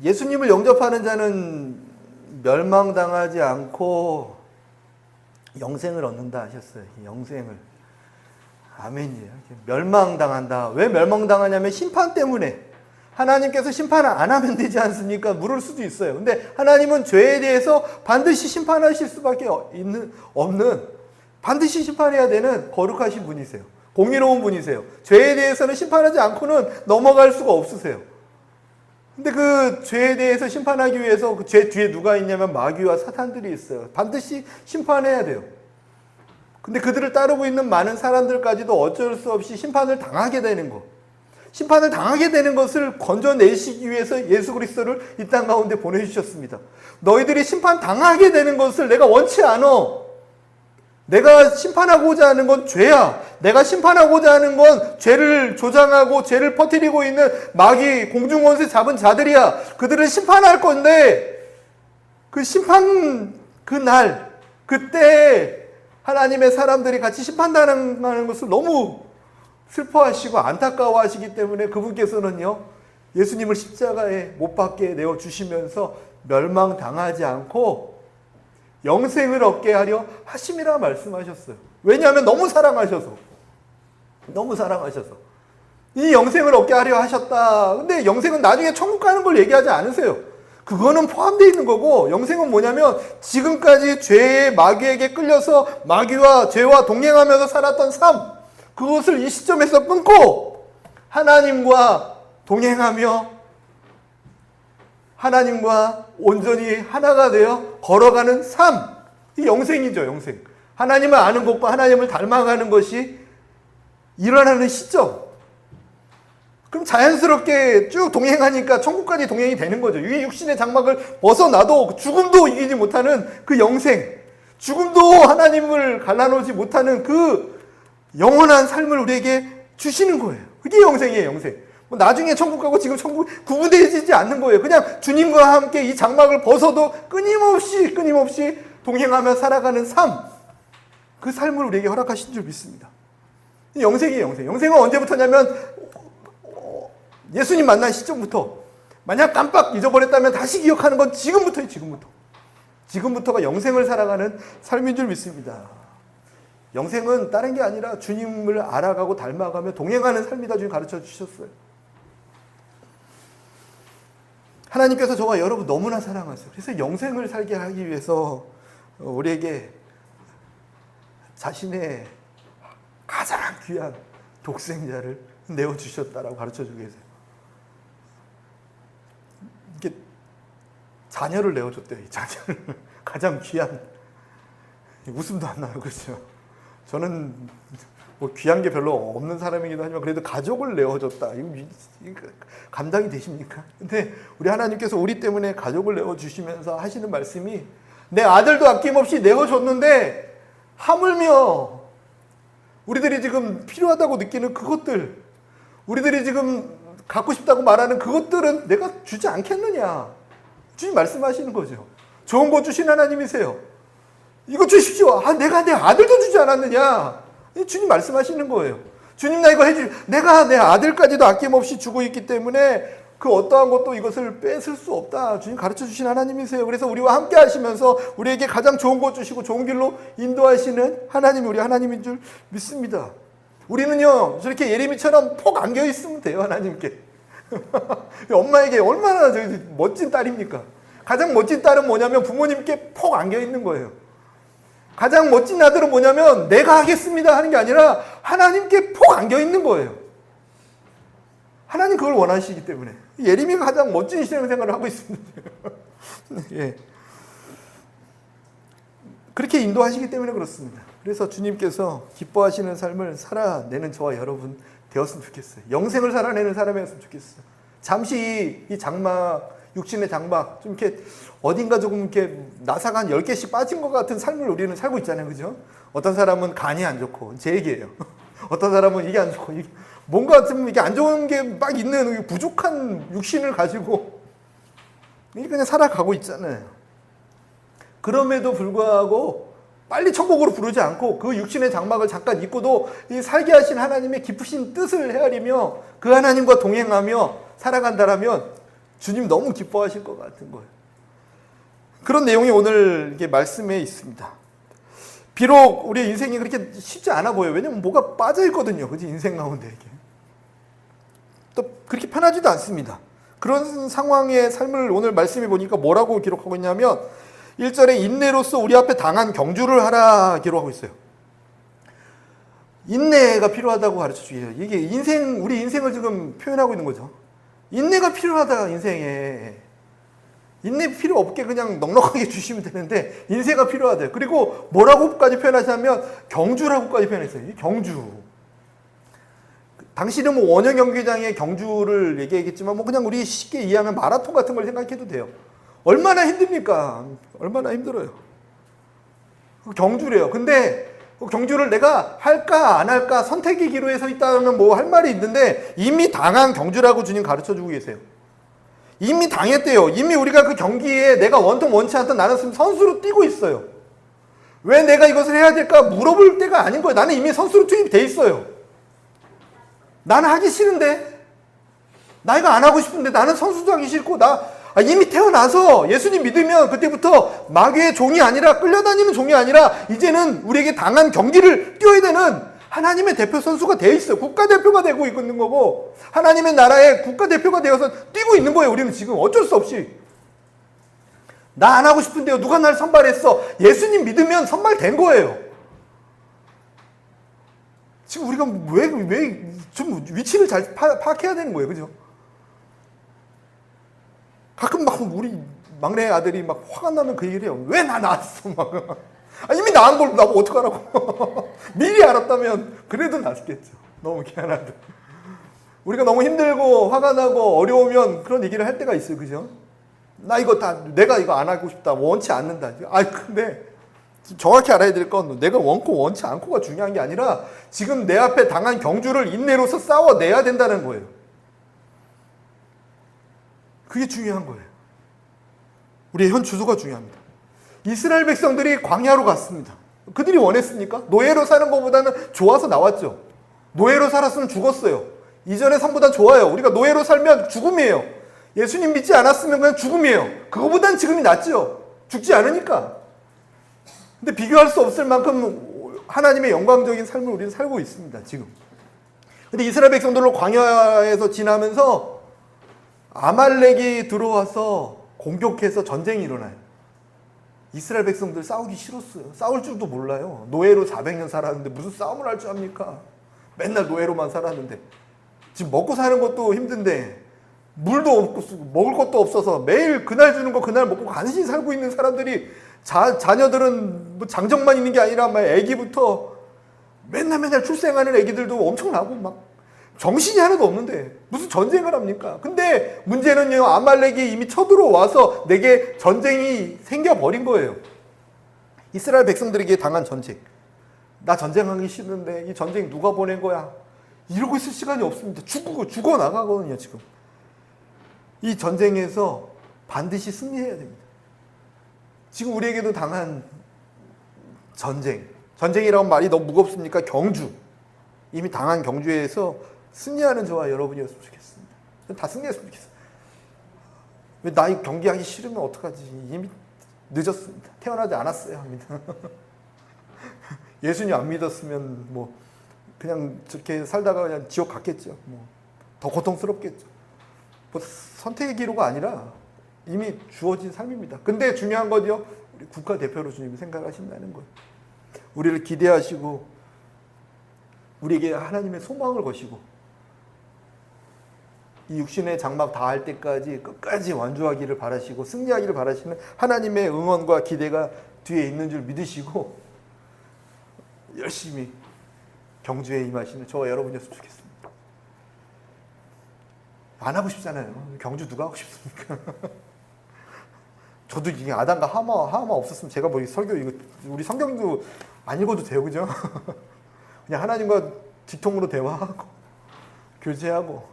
예수님을 영접하는 자는 멸망당하지 않고 영생을 얻는다 하셨어요. 영생을. 아멘이에요. 멸망당한다. 왜 멸망당하냐면 심판 때문에. 하나님께서 심판을 안 하면 되지 않습니까? 물을 수도 있어요. 근데 하나님은 죄에 대해서 반드시 심판하실 수밖에 없는, 반드시 심판해야 되는 거룩하신 분이세요. 공의로운 분이세요. 죄에 대해서는 심판하지 않고는 넘어갈 수가 없으세요. 근데 그 죄에 대해서 심판하기 위해서 그 죄 뒤에 누가 있냐면 마귀와 사탄들이 있어요. 반드시 심판해야 돼요. 근데 그들을 따르고 있는 많은 사람들까지도 어쩔 수 없이 심판을 당하게 되는 거. 심판을 당하게 되는 것을 건져내시기 위해서 예수 그리스도를 이 땅 가운데 보내주셨습니다. 너희들이 심판 당하게 되는 것을 내가 원치 않아. 내가 심판하고자 하는 건 죄야. 내가 심판하고자 하는 건 죄를 조장하고 죄를 퍼뜨리고 있는 마귀 공중원수 잡은 자들이야. 그들은 심판할 건데 그 심판 그날 그때 하나님의 사람들이 같이 심판당하는 것을 너무 슬퍼하시고 안타까워하시기 때문에 그분께서는요 예수님을 십자가에 못 박게 내어주시면서 멸망당하지 않고 영생을 얻게 하려 하심이라 말씀하셨어요. 왜냐하면 너무 사랑하셔서 이 영생을 얻게 하려 하셨다. 근데 영생은 나중에 천국 가는 걸 얘기하지 않으세요. 그거는 포함되어 있는 거고, 영생은 뭐냐면 지금까지 죄의 마귀에게 끌려서 마귀와 죄와 동행하면서 살았던 삶, 그것을 이 시점에서 끊고 하나님과 동행하며 하나님과 온전히 하나가 되어 걸어가는 삶, 이 영생이죠. 영생. 하나님을 아는 것과 하나님을 닮아가는 것이 일어나는 시점. 그럼 자연스럽게 쭉 동행하니까 천국까지 동행이 되는 거죠. 이 육신의 장막을 벗어나도 죽음도 이기지 못하는 그 영생, 죽음도 하나님을 갈라놓지 못하는 그 영원한 삶을 우리에게 주시는 거예요. 그게 영생이에요. 영생. 뭐 나중에 천국 가고 지금 천국 구분되지 않는 거예요. 그냥 주님과 함께 이 장막을 벗어도 끊임없이 동행하며 살아가는 삶, 그 삶을 우리에게 허락하신 줄 믿습니다. 영생이에요. 영생. 영생은 언제부터냐면 예수님 만난 시점부터. 만약 깜빡 잊어버렸다면 다시 기억하는 건 지금부터예요. 지금부터가 영생을 살아가는 삶인 줄 믿습니다. 영생은 다른 게 아니라 주님을 알아가고 닮아가며 동행하는 삶이다. 주님 가르쳐 주셨어요. 하나님께서 저와 여러분 너무나 사랑하세요. 그래서 영생을 살게 하기 위해서 우리에게 자신의 가장 귀한 독생자를 내어주셨다라고 가르쳐주고 계세요. 이게 자녀를 내어줬대요. 이 자녀를. 가장 귀한. 웃음도 안 나요. 그렇죠? 저는 뭐 귀한 게 별로 없는 사람이기도 하지만 그래도 가족을 내어줬다. 이거 감당이 되십니까? 근데 우리 하나님께서 우리 때문에 가족을 내어주시면서 하시는 말씀이, 내 아들도 아낌없이 내어줬는데 하물며 우리들이 지금 필요하다고 느끼는 그것들, 우리들이 지금 갖고 싶다고 말하는 그것들은 내가 주지 않겠느냐. 주님 말씀하시는 거죠. 좋은 거 주신 하나님이세요. 이거 주십시오. 내가 내 아들도 주지 않았느냐. 주님 말씀하시는 거예요. 주님 나 이거 내가 내 아들까지도 아낌없이 주고 있기 때문에 그 어떠한 것도 이것을 뺏을 수 없다. 주님 가르쳐 주신 하나님이세요. 그래서 우리와 함께 하시면서 우리에게 가장 좋은 것 주시고 좋은 길로 인도하시는 하나님이 우리 하나님인 줄 믿습니다. 우리는요 저렇게 예레미처럼 폭 안겨 있으면 돼요. 하나님께. 엄마에게 얼마나 멋진 딸입니까? 가장 멋진 딸은 뭐냐면 부모님께 폭 안겨 있는 거예요. 가장 멋진 아들은 뭐냐면 내가 하겠습니다 하는 게 아니라 하나님께 폭 안겨 있는 거예요. 하나님 그걸 원하시기 때문에. 예레미야가 가장 멋진 신앙생활을 하고 있습니다. 예. 그렇게 인도하시기 때문에 그렇습니다. 그래서 주님께서 기뻐하시는 삶을 살아내는 저와 여러분 되었으면 좋겠어요. 영생을 살아내는 사람이었으면 좋겠어요. 잠시 이 장막, 육신의 장막, 좀 이렇게 어딘가 조금 이렇게 나사가 한 10개씩 빠진 것 같은 삶을 우리는 살고 있잖아요. 그죠? 어떤 사람은 간이 안 좋고, 제 얘기예요. 어떤 사람은 이게 안 좋고, 뭔가 좀 이게 안 좋은 게 막 있는 부족한 육신을 가지고 그냥 살아가고 있잖아요. 그럼에도 불구하고 빨리 천국으로 부르지 않고 그 육신의 장막을 잠깐 잊고도 이 살게 하신 하나님의 깊으신 뜻을 헤아리며 그 하나님과 동행하며 살아간다라면 주님 너무 기뻐하실 것 같은 거예요. 그런 내용이 오늘 이렇게 말씀에 있습니다. 비록 우리 인생이 그렇게 쉽지 않아 보여요. 왜냐면 뭐가 빠져 있거든요. 그지? 인생 가운데 이게. 또 그렇게 편하지도 않습니다. 그런 상황의 삶을 오늘 말씀해 보니까 뭐라고 기록하고 있냐면 1절에 인내로서 우리 앞에 당한 경주를 하라 기록하고 있어요. 인내가 필요하다고 가르쳐 주세요. 이게 우리 인생을 지금 표현하고 있는 거죠. 인내가 필요하다, 인생에. 인내 필요 없게 그냥 넉넉하게 주시면 되는데, 인내가 필요하대요. 그리고 뭐라고까지 표현하시냐면, 경주라고까지 표현했어요. 경주. 당시는 뭐 원형 경기장의 경주를 얘기하겠지만, 뭐 그냥 우리 쉽게 이해하면 마라톤 같은 걸 생각해도 돼요. 얼마나 힘듭니까? 얼마나 힘들어요. 경주래요. 근데 그 경주를 내가 할까 안 할까 선택의 기로에 서 있다면 뭐 할 말이 있는데 이미 당한 경주라고 주님 가르쳐주고 계세요. 이미 당했대요. 이미 우리가 그 경기에 내가 원통 원치 않던 나는 지금 선수로 뛰고 있어요. 왜 내가 이것을 해야 될까 물어볼 때가 아닌 거예요. 나는 이미 선수로 투입돼 있어요. 나는 하기 싫은데, 나이가 안 하고 싶은데, 나는 선수도 하기 싫고, 이미 태어나서 예수님 믿으면 그때부터 마귀의 종이 아니라, 끌려다니는 종이 아니라 이제는 우리에게 당한 경기를 뛰어야 되는 하나님의 대표 선수가 돼 있어요. 국가대표가 되고 있는 거고 하나님의 나라의 국가대표가 되어서 뛰고 있는 거예요. 우리는 지금 어쩔 수 없이. 나 안 하고 싶은데요. 누가 날 선발했어. 예수님 믿으면 선발된 거예요. 지금 우리가 왜 좀 위치를 잘 파악해야 되는 거예요. 그죠? 가끔 막 우리 막내 아들이 막 화가 나면 그 얘기를 해요. 왜 나 낳았어? 막. 이미 낳은 걸 나보고 어떡하라고. 미리 알았다면 그래도 낫겠죠. 너무 미안하다. 우리가 너무 힘들고 화가 나고 어려우면 그런 얘기를 할 때가 있어요. 그죠? 내가 이거 안 하고 싶다. 원치 않는다. 근데 정확히 알아야 될 건 내가 원코 원치 않고가 중요한 게 아니라 지금 내 앞에 당한 경주를 인내로서 싸워내야 된다는 거예요. 그게 중요한 거예요. 우리의 현 주소가 중요합니다. 이스라엘 백성들이 광야로 갔습니다. 그들이 원했습니까? 노예로 사는 것보다는 좋아서 나왔죠. 노예로 살았으면 죽었어요. 이전의 삶보다 좋아요. 우리가 노예로 살면 죽음이에요. 예수님 믿지 않았으면 그냥 죽음이에요. 그거보단 지금이 낫죠. 죽지 않으니까. 근데 비교할 수 없을 만큼 하나님의 영광적인 삶을 우리는 살고 있습니다. 지금. 근데 이스라엘 백성들로 광야에서 지나면서 아말렉이 들어와서 공격해서 전쟁이 일어나요. 이스라엘 백성들 싸우기 싫었어요. 싸울 줄도 몰라요. 노예로 400년 살았는데 무슨 싸움을 할 줄 압니까? 맨날 노예로만 살았는데. 지금 먹고 사는 것도 힘든데 물도 없고 먹을 것도 없어서 매일 그날 주는 거 그날 먹고 간신히 살고 있는 사람들이 자녀들은 뭐 장정만 있는 게 아니라 막 애기부터 맨날 출생하는 애기들도 엄청나고 막 정신이 하나도 없는데 무슨 전쟁을 합니까? 근데 문제는요, 아말렉이 이미 쳐들어와서 내게 전쟁이 생겨버린 거예요. 이스라엘 백성들에게 당한 전쟁. 나 전쟁하기 싫은데 이 전쟁 누가 보낸 거야? 이러고 있을 시간이 없습니다. 죽어 나가거든요, 지금. 이 전쟁에서 반드시 승리해야 됩니다. 지금 우리에게도 당한 전쟁. 전쟁이라는 말이 너무 무겁습니까? 경주. 이미 당한 경주에서 승리하는 저와 여러분이었으면 좋겠습니다. 다 승리했으면 좋겠어요. 왜 나 이 경기하기 싫으면 어떡하지? 이미 늦었습니다. 태어나지 않았어야 합니다. 예수님 안 믿었으면 뭐 그냥 저렇게 살다가 그냥 지옥 갔겠죠. 뭐 더 고통스럽겠죠. 뭐 선택의 기로가 아니라 이미 주어진 삶입니다. 근데 중요한 건요, 우리 국가대표로 주님이 생각하신다는 거예요. 우리를 기대하시고 우리에게 하나님의 소망을 거시고 이 육신의 장막 다 할 때까지 끝까지 완주하기를 바라시고 승리하기를 바라시는 하나님의 응원과 기대가 뒤에 있는 줄 믿으시고 열심히 경주에 임하시는 저와 여러분이었으면 좋겠습니다. 안 하고 싶잖아요. 경주 누가 하고 싶습니까? 저도 이게 아담과 하마 없었으면 제가 뭐 설교 이거 우리 성경도 안 읽어도 돼요, 그죠? 그냥 하나님과 직통으로 대화하고 교제하고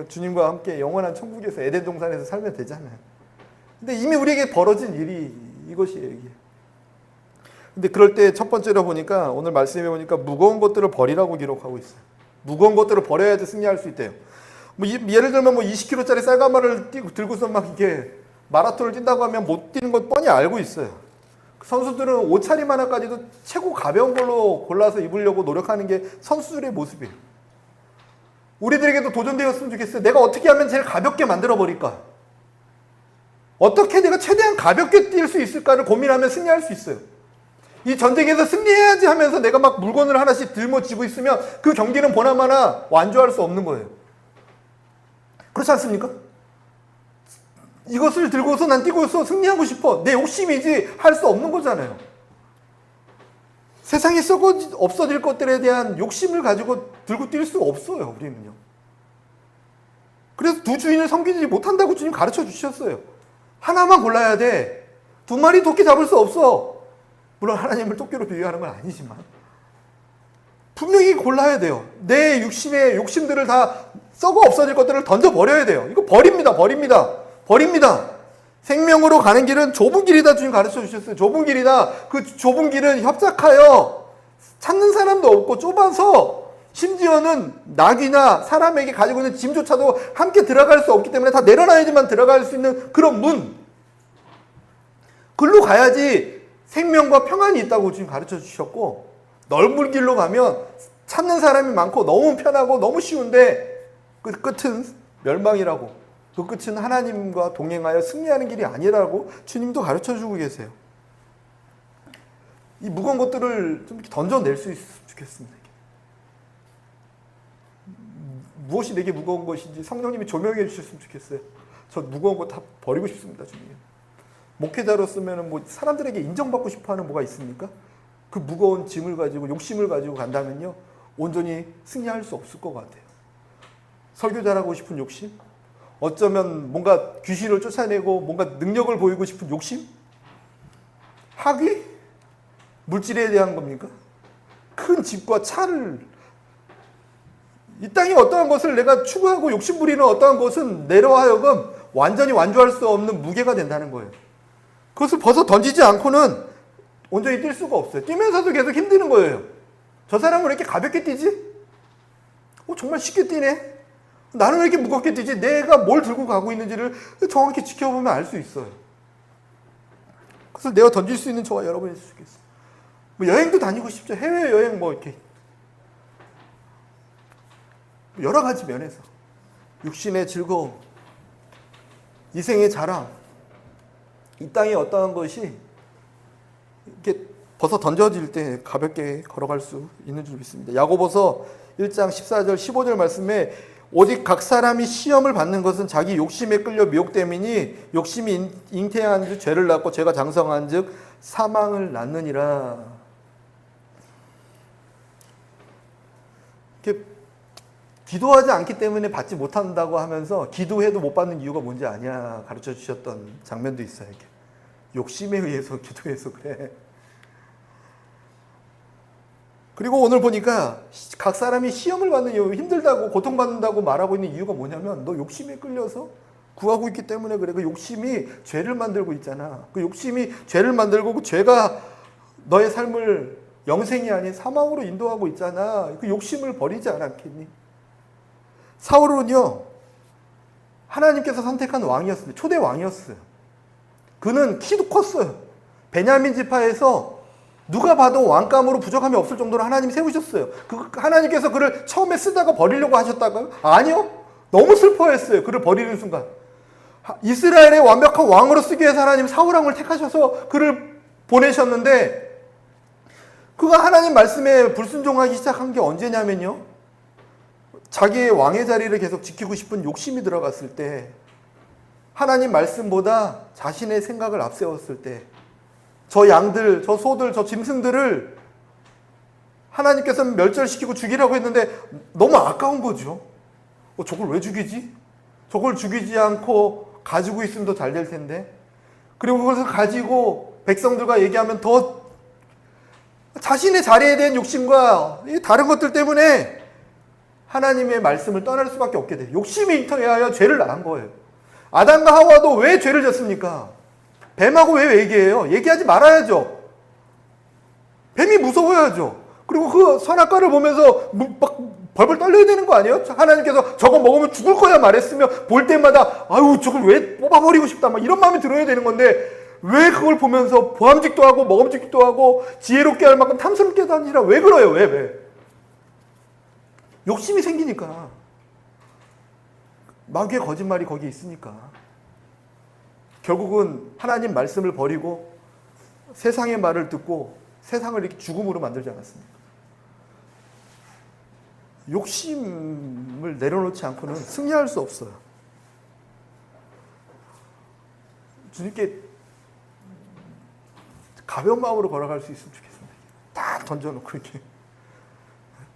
주님과 함께 영원한 천국에서 에덴 동산에서 살면 되잖아요. 근데 이미 우리에게 벌어진 일이 이것이에요, 이게. 근데 그럴 때 첫 번째로 보니까 오늘 말씀해 보니까 무거운 것들을 버리라고 기록하고 있어요. 무거운 것들을 버려야지 승리할 수 있대요. 예를 들면 20kg짜리 쌀가마를 들고서 막 이게 마라톤을 뛴다고 하면 못 뛰는 것 뻔히 알고 있어요. 선수들은 옷차림 하나까지도 최고 가벼운 걸로 골라서 입으려고 노력하는 게 선수들의 모습이에요. 우리들에게도 도전되었으면 좋겠어요. 내가 어떻게 하면 제일 가볍게 만들어 버릴까? 어떻게 내가 최대한 가볍게 뛸 수 있을까를 고민하면 승리할 수 있어요. 이 전쟁에서 승리해야지 하면서 내가 막 물건을 하나씩 들모쥐고 있으면 그 경기는 보나마나 완주할 수 없는 거예요. 그렇지 않습니까? 이것을 들고서 난 뛰고서 승리하고 싶어. 내 욕심이지 할 수 없는 거잖아요. 세상에 썩어 없어질 것들에 대한 욕심을 가지고 들고 뛸 수 없어요. 우리는요. 그래서 두 주인을 섬기지 못한다고 주님 가르쳐 주셨어요. 하나만 골라야 돼. 두 마리 토끼 잡을 수 없어. 물론 하나님을 토끼로 비유하는 건 아니지만 분명히 골라야 돼요. 내 육신의 욕심들을 다 썩어 없어질 것들을 던져버려야 돼요. 이거 버립니다. 생명으로 가는 길은 좁은 길이다 주님 가르쳐 주셨어요. 좁은 길이다. 그 좁은 길은 협착하여 찾는 사람도 없고 좁아서 심지어는 낙이나 사람에게 가지고 있는 짐조차도 함께 들어갈 수 없기 때문에 다 내려놔야지만 들어갈 수 있는 그런 문. 글로 가야지 생명과 평안이 있다고 주님 가르쳐 주셨고, 넓은 길로 가면 찾는 사람이 많고 너무 편하고 너무 쉬운데 그 끝은 멸망이라고, 그 끝은 하나님과 동행하여 승리하는 길이 아니라고 주님도 가르쳐 주고 계세요. 이 무거운 것들을 좀 이렇게 던져낼 수 있으면 좋겠습니다. 무엇이 내게 무거운 것인지 성령님이 조명해 주셨으면 좋겠어요. 저 무거운 거 다 버리고 싶습니다, 주님. 목회자로서는 뭐 사람들에게 인정받고 싶어하는 뭐가 있습니까? 그 무거운 짐을 가지고 욕심을 가지고 간다면요 온전히 승리할 수 없을 것 같아요. 설교자라고 싶은 욕심, 어쩌면 뭔가 귀신을 쫓아내고 뭔가 능력을 보이고 싶은 욕심, 학위, 물질에 대한 겁니까? 큰 집과 차를, 이 땅에 어떠한 것을 내가 추구하고 욕심 부리는 어떠한 것은 내로 하여금 완전히 완주할 수 없는 무게가 된다는 거예요. 그것을 벗어 던지지 않고는 온전히 뛸 수가 없어요. 뛰면서도 계속 힘드는 거예요. 저 사람은 왜 이렇게 가볍게 뛰지? 정말 쉽게 뛰네. 나는 왜 이렇게 무겁게 뛰지? 내가 뭘 들고 가고 있는지를 정확히 지켜보면 알 수 있어요. 그래서 내가 던질 수 있는 저와 여러분이 있을 수 있겠어요. 뭐 여행도 다니고 싶죠. 해외여행 뭐 이렇게 여러 가지 면에서 육신의 즐거움, 이생의 자랑, 이 땅에 어떠한 것이 이렇게 벗어 던져질 때 가볍게 걸어갈 수 있는 줄 믿습니다. 야고보서 1장 14절 15절 말씀에 오직 각 사람이 시험을 받는 것은 자기 욕심에 끌려 미혹됨이니 욕심이 잉태한 즉 죄를 낳고 죄가 장성한 즉 사망을 낳느니라. 이렇게 기도하지 않기 때문에 받지 못한다고 하면서 기도해도 못 받는 이유가 뭔지 아냐 가르쳐 주셨던 장면도 있어요. 이렇게. 욕심에 의해서 기도해서 그래. 그리고 오늘 보니까 각 사람이 시험을 받는 이유, 힘들다고 고통받는다고 말하고 있는 이유가 뭐냐면 너 욕심에 끌려서 구하고 있기 때문에 그래. 그 욕심이 죄를 만들고 있잖아. 그 욕심이 죄를 만들고 그 죄가 너의 삶을 영생이 아닌 사망으로 인도하고 있잖아. 그 욕심을 버리지 않았겠니? 사울은요 하나님께서 선택한 왕이었어요. 초대 왕이었어요. 그는 키도 컸어요. 베냐민 지파에서 누가 봐도 왕감으로 부족함이 없을 정도로 하나님이 세우셨어요. 하나님께서 그를 처음에 쓰다가 버리려고 하셨다고요? 아니요. 너무 슬퍼했어요. 그를 버리는 순간. 이스라엘의 완벽한 왕으로 쓰기 위해서 하나님 사울 왕을 택하셔서 그를 보내셨는데 그가 하나님 말씀에 불순종하기 시작한 게 언제냐면요. 자기의 왕의 자리를 계속 지키고 싶은 욕심이 들어갔을 때, 하나님 말씀보다 자신의 생각을 앞세웠을 때, 저 양들, 저 소들, 저 짐승들을 하나님께서는 멸절시키고 죽이라고 했는데 너무 아까운 거죠. 저걸 왜 죽이지? 저걸 죽이지 않고 가지고 있으면 더 잘 될 텐데. 그리고 그것을 가지고 백성들과 얘기하면 더 자신의 자리에 대한 욕심과 다른 것들 때문에 하나님의 말씀을 떠날 수밖에 없게 돼요. 욕심이 잉태하여 죄를 낳은 거예요. 아담과 하와도 왜 죄를 졌습니까? 뱀하고 왜 얘기해요? 얘기하지 말아야죠. 뱀이 무서워야죠. 그리고 그 선악과를 보면서 막 벌벌 떨려야 되는 거 아니에요? 하나님께서 저거 먹으면 죽을 거야 말했으면 볼 때마다 아유 저걸 왜 뽑아버리고 싶다 막 이런 마음이 들어야 되는 건데 왜 그걸 보면서 보암직도 하고 먹음직도 하고 지혜롭게 할 만큼 탐스럽게도 아니라 왜 그래요? 왜? 욕심이 생기니까. 마귀의 거짓말이 거기에 있으니까. 결국은 하나님 말씀을 버리고 세상의 말을 듣고 세상을 이렇게 죽음으로 만들지 않았습니까? 욕심을 내려놓지 않고는 승리할 수 없어요. 주님께 가벼운 마음으로 걸어갈 수 있으면 좋겠습니다. 딱 던져놓고 이렇게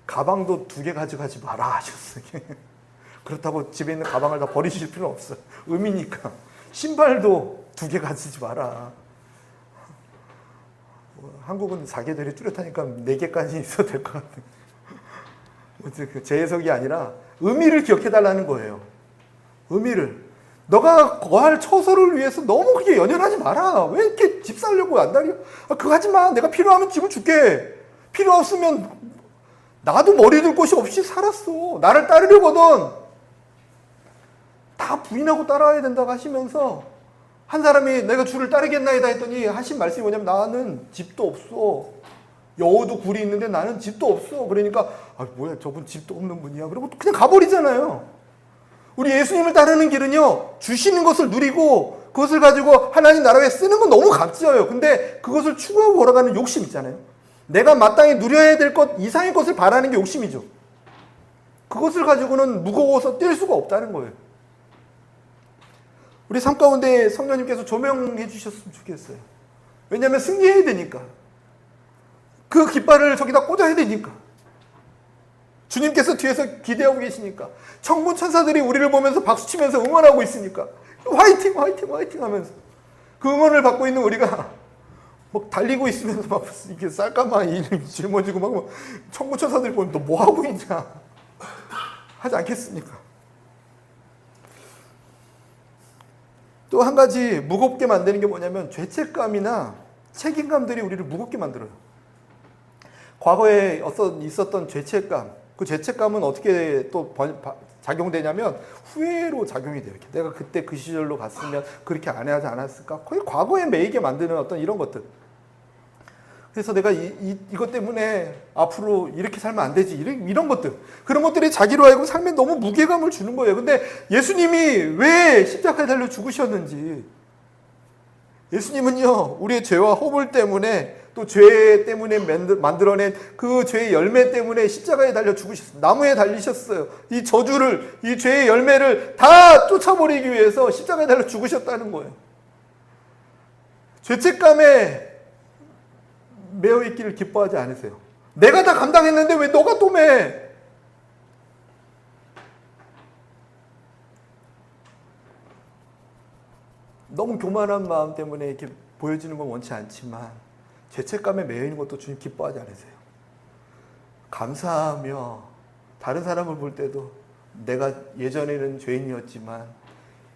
가방도 2개 가져가지 마라 하셨어요. 그렇다고 집에 있는 가방을 다 버리실 필요는 없어요. 의미니까. 신발도 2개 가지지 마라. 한국은 4개들이 뚜렷하니까 4개까지 있어도 될 것 같아요. 제 해석이 아니라 의미를 기억해달라는 거예요. 의미를. 너가 거할 처소를 위해서 너무 그렇게 연연하지 마라. 왜 이렇게 집 살려고 안달이야? 그거 하지 마. 내가 필요하면 집을 줄게. 필요 없으면 나도 머리 둘 곳이 없이 살았어. 나를 따르려거든. 다 부인하고 따라와야 된다고 하시면서 한 사람이 내가 주를 따르겠나이다 했더니 하신 말씀이 뭐냐면 나는 집도 없어. 여우도 굴이 있는데 나는 집도 없어. 그러니까 뭐야 저분 집도 없는 분이야. 그리고 그냥 가버리잖아요. 우리 예수님을 따르는 길은요. 주시는 것을 누리고 그것을 가지고 하나님 나라에 쓰는 건 너무 값져요. 근데 그것을 추구하고 걸어가는 욕심 있잖아요. 내가 마땅히 누려야 될 것 이상의 것을 바라는 게 욕심이죠. 그것을 가지고는 무거워서 뛸 수가 없다는 거예요. 우리 삶 가운데 성령님께서 조명해 주셨으면 좋겠어요. 왜냐하면 승리해야 되니까. 그 깃발을 저기다 꽂아야 되니까. 주님께서 뒤에서 기대하고 계시니까. 천군 천사들이 우리를 보면서 박수치면서 응원하고 있으니까. 화이팅 화이팅 화이팅 하면서 그 응원을 받고 있는 우리가 막 달리고 있으면서 막 이렇게 쌀까마 짊어지고 막 천군 천사들이 보면 너 뭐 하고 있냐 하지 않겠습니까? 또 한 가지 무겁게 만드는 게 뭐냐면 죄책감이나 책임감들이 우리를 무겁게 만들어요. 과거에 있었던 죄책감, 그 죄책감은 어떻게 또 작용되냐면 후회로 작용이 돼요. 이렇게 내가 그때 그 시절로 갔으면 그렇게 안 하지 않았을까? 거의 과거에 매이게 만드는 어떤 이런 것들. 그래서 내가 이것 때문에 앞으로 이렇게 살면 안 되지. 이런 것들. 그런 것들이 자기로 하여금 삶에 너무 무게감을 주는 거예요. 근데 예수님이 왜 십자가에 달려 죽으셨는지. 예수님은요, 우리의 죄와 허물 때문에 또 죄 때문에 만들어낸 그 죄의 열매 때문에 십자가에 달려 죽으셨어요. 나무에 달리셨어요. 이 저주를, 이 죄의 열매를 다 쫓아버리기 위해서 십자가에 달려 죽으셨다는 거예요. 죄책감에 매어 있기를 기뻐하지 않으세요. 내가 다 감당했는데 왜 너가 또 매? 너무 교만한 마음 때문에 이렇게 보여지는 건 원치 않지만 죄책감에 매여 있는 것도 주님 기뻐하지 않으세요. 감사하며 다른 사람을 볼 때도 내가 예전에는 죄인이었지만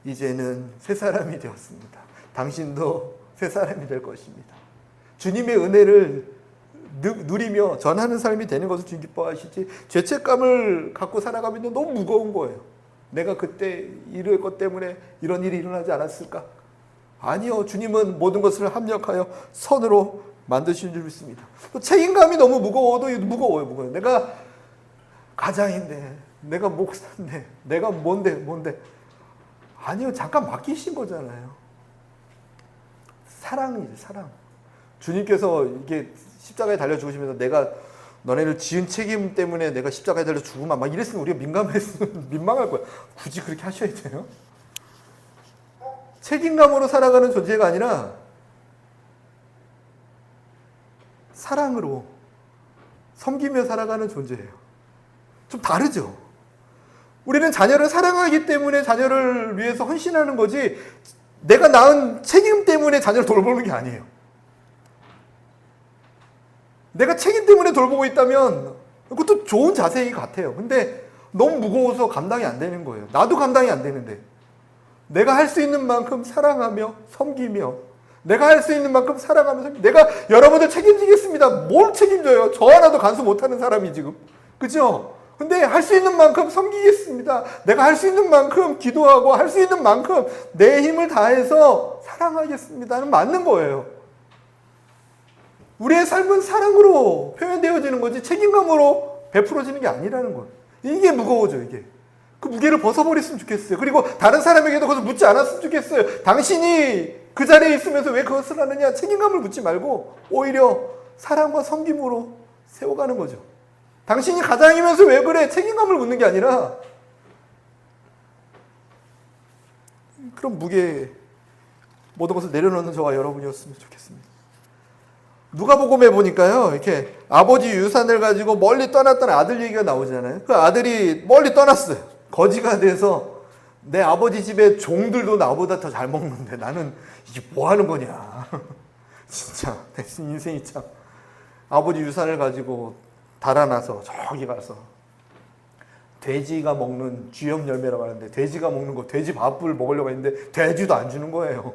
이제는 새 사람이 되었습니다. 당신도 새 사람이 될 것입니다. 주님의 은혜를 누리며 전하는 삶이 되는 것을 주님 기뻐하시지 죄책감을 갖고 살아가면 너무 무거운 거예요. 내가 그때 이럴 것 때문에 이런 일이 일어나지 않았을까? 아니요. 주님은 모든 것을 합력하여 선으로 만드시는 줄 믿습니다. 또 책임감이 너무 무거워도 무거워요. 내가 가장인데, 내가 목사인데, 내가 뭔데. 아니요. 잠깐 맡기신 거잖아요. 사랑이죠. 사랑. 주님께서 이게 십자가에 달려 죽으시면서 내가 너네를 지은 책임 때문에 내가 십자가에 달려 죽으면 막 이랬으면 우리가 민망할 거야. 굳이 그렇게 하셔야 돼요? 책임감으로 살아가는 존재가 아니라 사랑으로 섬기며 살아가는 존재예요. 좀 다르죠? 우리는 자녀를 사랑하기 때문에 자녀를 위해서 헌신하는 거지 내가 낳은 책임 때문에 자녀를 돌보는 게 아니에요. 내가 책임 때문에 돌보고 있다면 그것도 좋은 자세인 것 같아요. 근데 너무 무거워서 감당이 안 되는 거예요. 나도 감당이 안 되는데 내가 할 수 있는 만큼 사랑하며 섬기며 내가 할 수 있는 만큼 사랑하며 섬기며 내가 여러분들 책임지겠습니다. 뭘 책임져요? 저 하나도 간수 못하는 사람이 지금. 그죠? 근데 할 수 있는 만큼 섬기겠습니다. 내가 할 수 있는 만큼 기도하고 할 수 있는 만큼 내 힘을 다해서 사랑하겠습니다는 맞는 거예요. 우리의 삶은 사랑으로 표현되어지는 거지 책임감으로 베풀어지는 게 아니라는 거예요. 이게 무거워져, 이게. 그 무게를 벗어버렸으면 좋겠어요. 그리고 다른 사람에게도 그것을 묻지 않았으면 좋겠어요. 당신이 그 자리에 있으면서 왜 그것을 하느냐, 책임감을 묻지 말고 오히려 사랑과 섬김으로 세워가는 거죠. 당신이 가장이면서 왜 그래? 책임감을 묻는 게 아니라 그런 무게, 모든 것을 내려놓는 저와 여러분이었으면 좋겠습니다. 누가복음에 보니까요, 이렇게 아버지 유산을 가지고 멀리 떠났던 아들 얘기가 나오잖아요. 그 아들이 멀리 떠났어요. 거지가 돼서 내 아버지 집에 종들도 나보다 더 잘 먹는데 나는 이게 뭐 하는 거냐. 진짜 내 인생이 참. 아버지 유산을 가지고 달아나서 저기 가서 돼지가 먹는 쥐염 열매라고 하는데 돼지가 먹는 거, 돼지 밥을 먹으려고 했는데 돼지도 안 주는 거예요.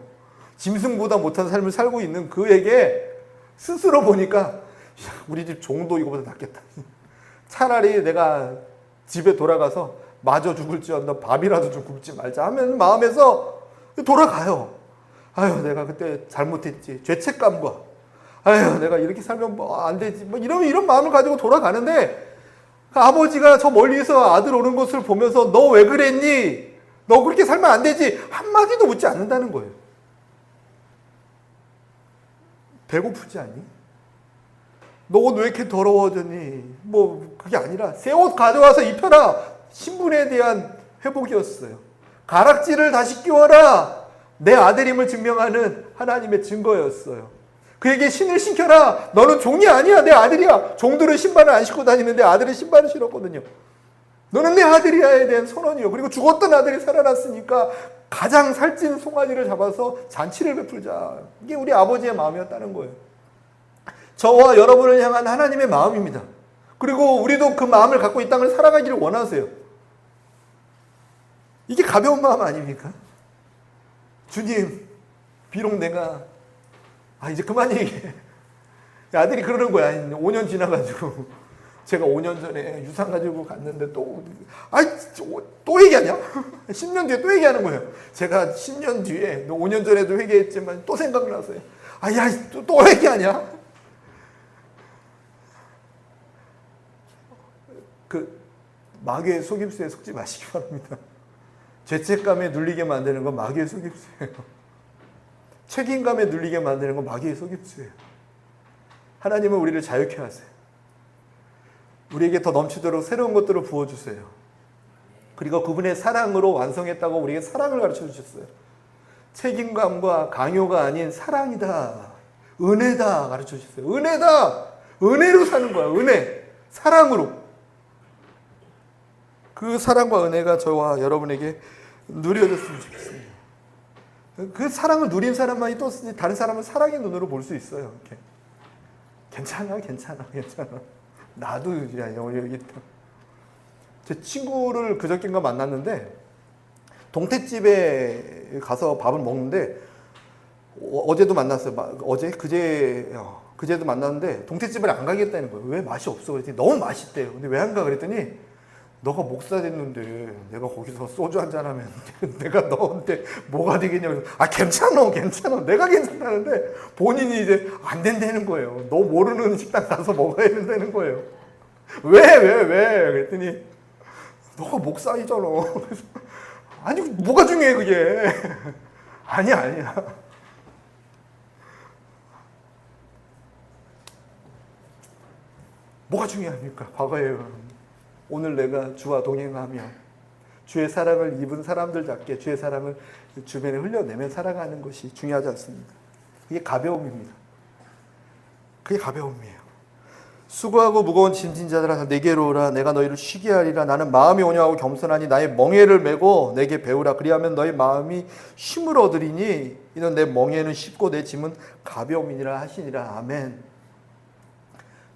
짐승보다 못한 삶을 살고 있는 그에게 스스로 보니까 우리 집 종도 이거보다 낫겠다. 차라리 내가 집에 돌아가서 마저 죽을지언정 밥이라도 좀 굶지 말자 하면 마음에서 돌아가요. 아유, 내가 그때 잘못했지. 죄책감과 아유, 내가 이렇게 살면 뭐 안 되지. 뭐 이런 마음을 가지고 돌아가는데 그 아버지가 저 멀리서 아들 오는 것을 보면서 너 왜 그랬니? 너 그렇게 살면 안 되지. 한마디도 묻지 않는다는 거예요. 배고프지 않니? 너 옷 왜 이렇게 더러워졌니? 뭐 그게 아니라 새 옷 가져와서 입혀라. 신분에 대한 회복이었어요. 가락지를 다시 끼워라. 내 아들임을 증명하는 하나님의 증거였어요. 그에게 신을 신겨라. 너는 종이 아니야. 내 아들이야. 종들은 신발을 안 신고 다니는데 아들은 신발을 신었거든요. 너는 내 아들이야에 대한 선언이요. 그리고 죽었던 아들이 살아났으니까 가장 살찐 송아지를 잡아서 잔치를 베풀자. 이게 우리 아버지의 마음이었다는 거예요. 저와 여러분을 향한 하나님의 마음입니다. 그리고 우리도 그 마음을 갖고 이 땅을 살아가기를 원하세요. 이게 가벼운 마음 아닙니까? 주님, 비록 내가 이제 그만 얘기해. 아들이 그러는 거야. 5년 지나가지고 제가 5년 전에 유산 가지고 갔는데 또 얘기하냐? 10년 뒤에 또 얘기하는 거예요. 제가 10년 뒤에 5년 전에도 회개했지만 또 생각나서요. 또 얘기하냐? 그 마귀의 속임수에 속지 마시기 바랍니다. 죄책감에 눌리게 만드는 건 마귀의 속임수예요. 책임감에 눌리게 만드는 건 마귀의 속임수예요. 하나님은 우리를 자유케 하세요. 우리에게 더 넘치도록 새로운 것들을 부어주세요. 그리고 그분의 사랑으로 완성했다고 우리에게 사랑을 가르쳐 주셨어요. 책임감과 강요가 아닌 사랑이다. 은혜다. 가르쳐 주셨어요. 은혜다. 은혜로 사는 거야. 은혜. 사랑으로. 그 사랑과 은혜가 저와 여러분에게 누려졌으면 좋겠습니다. 그 사랑을 누린 사람만이 또 다른 사람을 사랑의 눈으로 볼 수 있어요. 이렇게. 괜찮아. 나도 여기 있다. 제 친구를 그저께인가 만났는데 동태집에 가서 밥을 먹는데 어제도 만났어요. 그제도 만났는데 동태집을 안 가겠다는 거예요. 왜? 맛이 없어. 그랬더니 너무 맛있대요. 근데 왜 안 가? 그랬더니 너가 목사 됐는데 내가 거기서 소주 한잔 하면 내가 너한테 뭐가 되겠냐고. 괜찮아. 내가 괜찮다는데 본인이 이제 안 된다는 거예요. 너 모르는 식당 가서 먹어야 된다는 거예요. 왜? 그랬더니 너가 목사이잖아. 아니 뭐가 중요해 그게. 아니야. 뭐가 중요합니까? 과거에 오늘 내가 주와 동행하며 주의 사랑을 입은 사람들답게 주의 사랑을 주변에 흘려내며 살아가는 것이 중요하지 않습니다. 그게 가벼움입니다. 그게 가벼움이에요. 수고하고 무거운 짐진 자들아 내게로 오라. 내가 너희를 쉬게 하리라. 나는 마음이 온유하고 겸손하니 나의 멍에를 메고 내게 배우라. 그리하면 너희 마음이 쉼을 얻으리니 이는 내 멍에는 쉽고 내 짐은 가벼움이니라 하시니라. 아멘.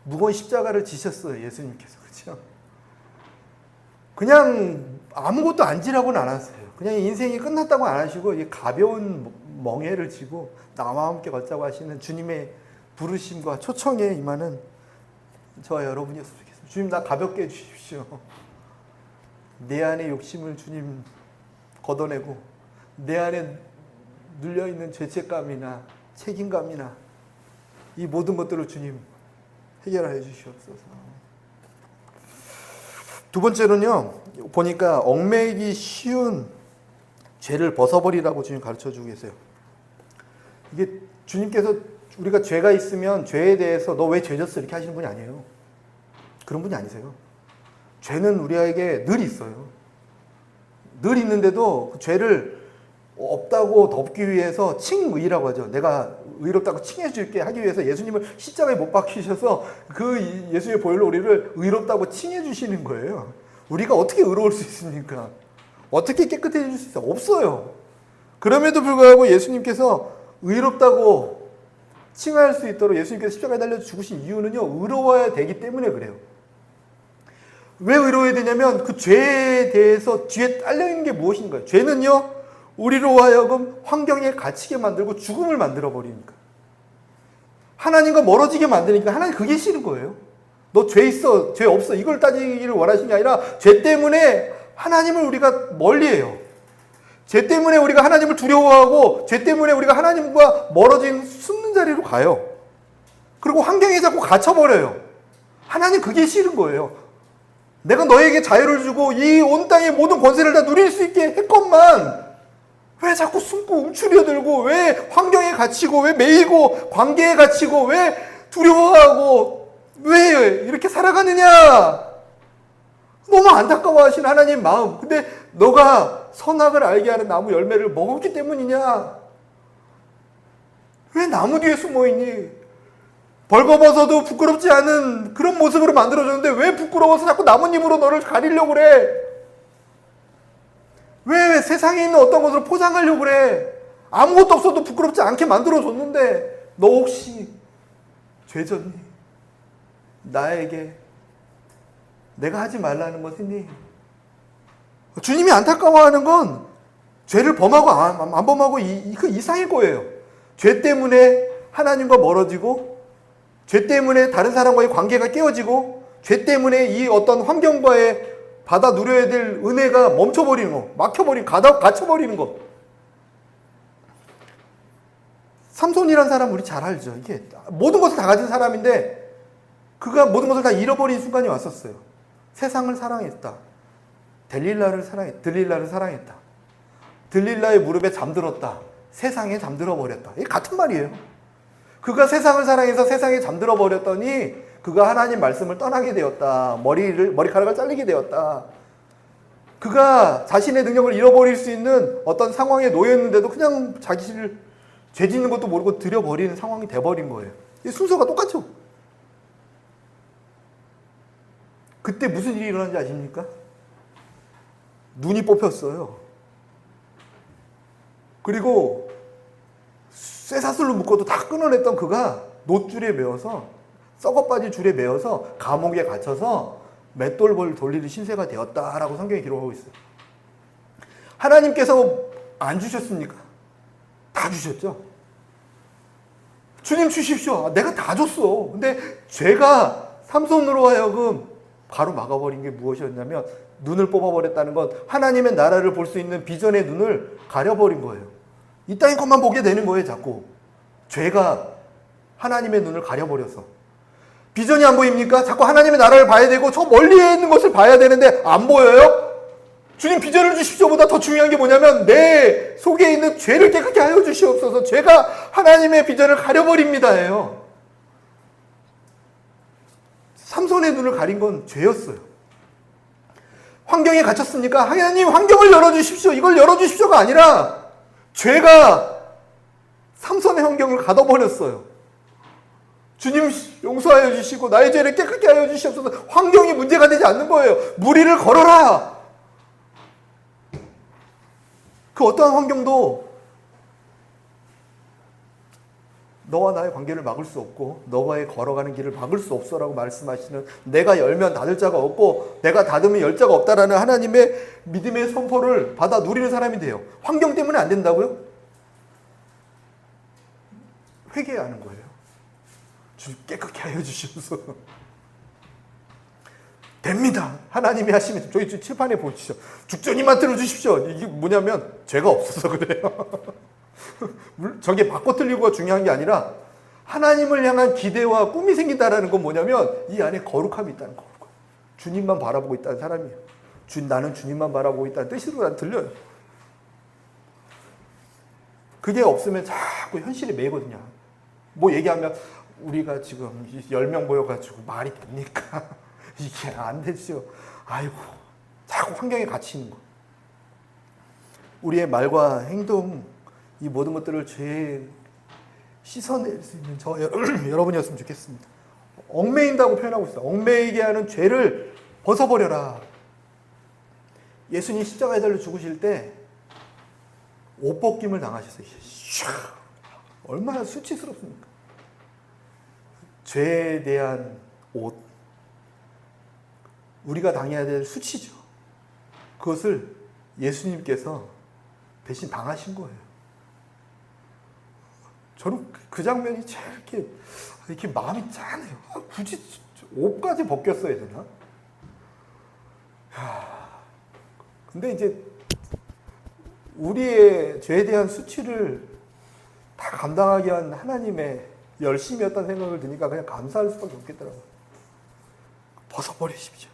무거운 십자가를 지셨어요. 예수님께서. 그렇죠? 그냥 아무것도 안 지라고는 안 하세요. 그냥 인생이 끝났다고 안 하시고 가벼운 멍에를 지고 나와 함께 걷자고 하시는 주님의 부르심과 초청에 임하는 저와 여러분이었으면 좋겠습니다. 주님 나 가볍게 해주십시오. 내 안에 욕심을 주님 걷어내고 내 안에 눌려있는 죄책감이나 책임감이나 이 모든 것들을 주님 해결하여 주시옵소서. 두 번째로는요, 보니까 얽매이기 쉬운 죄를 벗어버리라고 주님 가르쳐주고 계세요. 이게 주님께서 우리가 죄가 있으면 죄에 대해서 너 왜 죄 졌어 이렇게 하시는 분이 아니에요. 그런 분이 아니세요. 죄는 우리에게 늘 있어요. 늘 있는데도 그 죄를 없다고 덮기 위해서 칭의라고 하죠. 내가 의롭다고 칭해줄게 하기 위해서 예수님을 십자가에 못 박히셔서 그 예수의 보혈로 우리를 의롭다고 칭해주시는 거예요. 우리가 어떻게 의로울 수 있습니까? 어떻게 깨끗해질 수 있어요? 없어요. 그럼에도 불구하고 예수님께서 의롭다고 칭할 수 있도록 예수님께서 십자가에 달려 죽으신 이유는요, 의로워야 되기 때문에 그래요. 왜 의로워야 되냐면 그 죄에 대해서 뒤에 딸려있는 게 무엇인가요? 죄는요, 우리로 하여금 환경에 갇히게 만들고 죽음을 만들어 버리니까. 하나님과 멀어지게 만드니까 하나님 그게 싫은 거예요. 너 죄 있어, 죄 없어 이걸 따지기를 원하시는 게 아니라 죄 때문에 하나님을 우리가 멀리해요. 죄 때문에 우리가 하나님을 두려워하고 죄 때문에 우리가 하나님과 멀어진 숨는 자리로 가요. 그리고 환경에 자꾸 갇혀버려요. 하나님 그게 싫은 거예요. 내가 너에게 자유를 주고 이 온 땅의 모든 권세를 다 누릴 수 있게 했건만 왜 자꾸 숨고 움츠려들고 왜 환경에 갇히고 왜 매이고 관계에 갇히고 왜 두려워하고 왜 이렇게 살아가느냐. 너무 안타까워하신 하나님 마음. 근데 너가 선악을 알게 하는 나무 열매를 먹었기 때문이냐. 왜 나무 뒤에 숨어있니? 벌거벗어도 부끄럽지 않은 그런 모습으로 만들어줬는데 왜 부끄러워서 자꾸 나뭇잎으로 너를 가리려고 그래? 왜 세상에 있는 어떤 것으로 포장하려고 그래? 아무것도 없어도 부끄럽지 않게 만들어줬는데 너 혹시 죄졌니? 나에게 내가 하지 말라는 것 했니? 주님이 안타까워하는 건 죄를 범하고 안 범하고 그 이상일 거예요. 죄 때문에 하나님과 멀어지고 죄 때문에 다른 사람과의 관계가 깨어지고 죄 때문에 이 어떤 환경과의 받아 누려야 될 은혜가 멈춰버리는 거, 막혀버리는, 갇혀버리는 거. 삼손이라는 사람 우리 잘 알죠. 이게 모든 것을 다 가진 사람인데 그가 모든 것을 다 잃어버린 순간이 왔었어요. 세상을 사랑했다. 들릴라를 사랑했다. 들릴라의 무릎에 잠들었다. 세상에 잠들어 버렸다. 이게 같은 말이에요. 그가 세상을 사랑해서 세상에 잠들어 버렸더니 그가 하나님 말씀을 떠나게 되었다. 머리카락을 잘리게 되었다. 그가 자신의 능력을 잃어버릴 수 있는 어떤 상황에 놓였는데도 그냥 자기를 죄 짓는 것도 모르고 들여버리는 상황이 돼버린 거예요. 이 순서가 똑같죠. 그때 무슨 일이 일어난지 아십니까? 눈이 뽑혔어요. 그리고 쇠사슬로 묶어도 다 끊어냈던 그가 놋줄에 매어서 썩어빠진 줄에 매어서 감옥에 갇혀서 맷돌벌 돌리는 신세가 되었다라고 성경에 기록하고 있어요. 하나님께서 안 주셨습니까? 다 주셨죠. 주님 주십시오. 내가 다 줬어. 근데 죄가 삼손으로 하여금 바로 막아버린 게 무엇이었냐면 눈을 뽑아버렸다는 건 하나님의 나라를 볼 수 있는 비전의 눈을 가려버린 거예요. 이 땅의 것만 보게 되는 거예요. 자꾸 죄가 하나님의 눈을 가려버려서 비전이 안 보입니까? 자꾸 하나님의 나라를 봐야 되고 저 멀리에 있는 것을 봐야 되는데 안 보여요? 주님 비전을 주십시오보다 더 중요한 게 뭐냐면 내 속에 있는 죄를 깨끗게 하여 주시옵소서. 죄가 하나님의 비전을 가려버립니다예요. 삼손의 눈을 가린 건 죄였어요. 환경에 갇혔으니까 하나님 환경을 열어주십시오. 이걸 열어주십시오가 아니라 죄가 삼손의 환경을 가둬버렸어요. 주님 용서하여 주시고 나의 죄를 깨끗게 하여 주시옵소서. 환경이 문제가 되지 않는 거예요. 무리를 걸어라. 그 어떠한 환경도 너와 나의 관계를 막을 수 없고 너와의 걸어가는 길을 막을 수 없어라고 말씀하시는, 내가 열면 닫을 자가 없고 내가 닫으면 열 자가 없다라는 하나님의 믿음의 선포를 받아 누리는 사람이 돼요. 환경 때문에 안 된다고요? 회개하는 거예요. 주님 깨끗게 하여 주시옵소서. 됩니다. 하나님이 하시면 저희 칠판에 보시죠. 죽전이만 들어주십시오. 이게 뭐냐면 죄가 없어서 그래요. 저게 바꿔 틀리고가 중요한 게 아니라 하나님을 향한 기대와 꿈이 생긴다라는 건 뭐냐면 이 안에 거룩함이 있다는 거. 주님만 바라보고 있다는 사람이에요. 나는 주님만 바라보고 있다는 뜻으로 난 들려요. 그게 없으면 자꾸 현실에 매거든요. 뭐 얘기하면 우리가 지금 10명 모여가지고 말이 됩니까? 이게 안 되죠. 아이고, 자꾸 환경에 갇히는 거. 우리의 말과 행동, 이 모든 것들을 죄에 씻어낼 수 있는 저 여러분이었으면 좋겠습니다. 얽매인다고 표현하고 있어요. 얽매이게 하는 죄를 벗어버려라. 예수님 십자가에 달려 죽으실 때 옷 벗김을 당하셨어요. 얼마나 수치스럽습니까? 죄에 대한 옷, 우리가 당해야 될 수치죠. 그것을 예수님께서 대신 당하신 거예요. 저는 그 장면이 제일 이렇게 마음이 짠해요. 굳이 옷까지 벗겼어야 되나? 근데 이제 우리의 죄에 대한 수치를 다 감당하게 한 하나님의 열심이었다는 생각을 드니까 그냥 감사할 수밖에 없겠더라고요. 벗어버리십시오.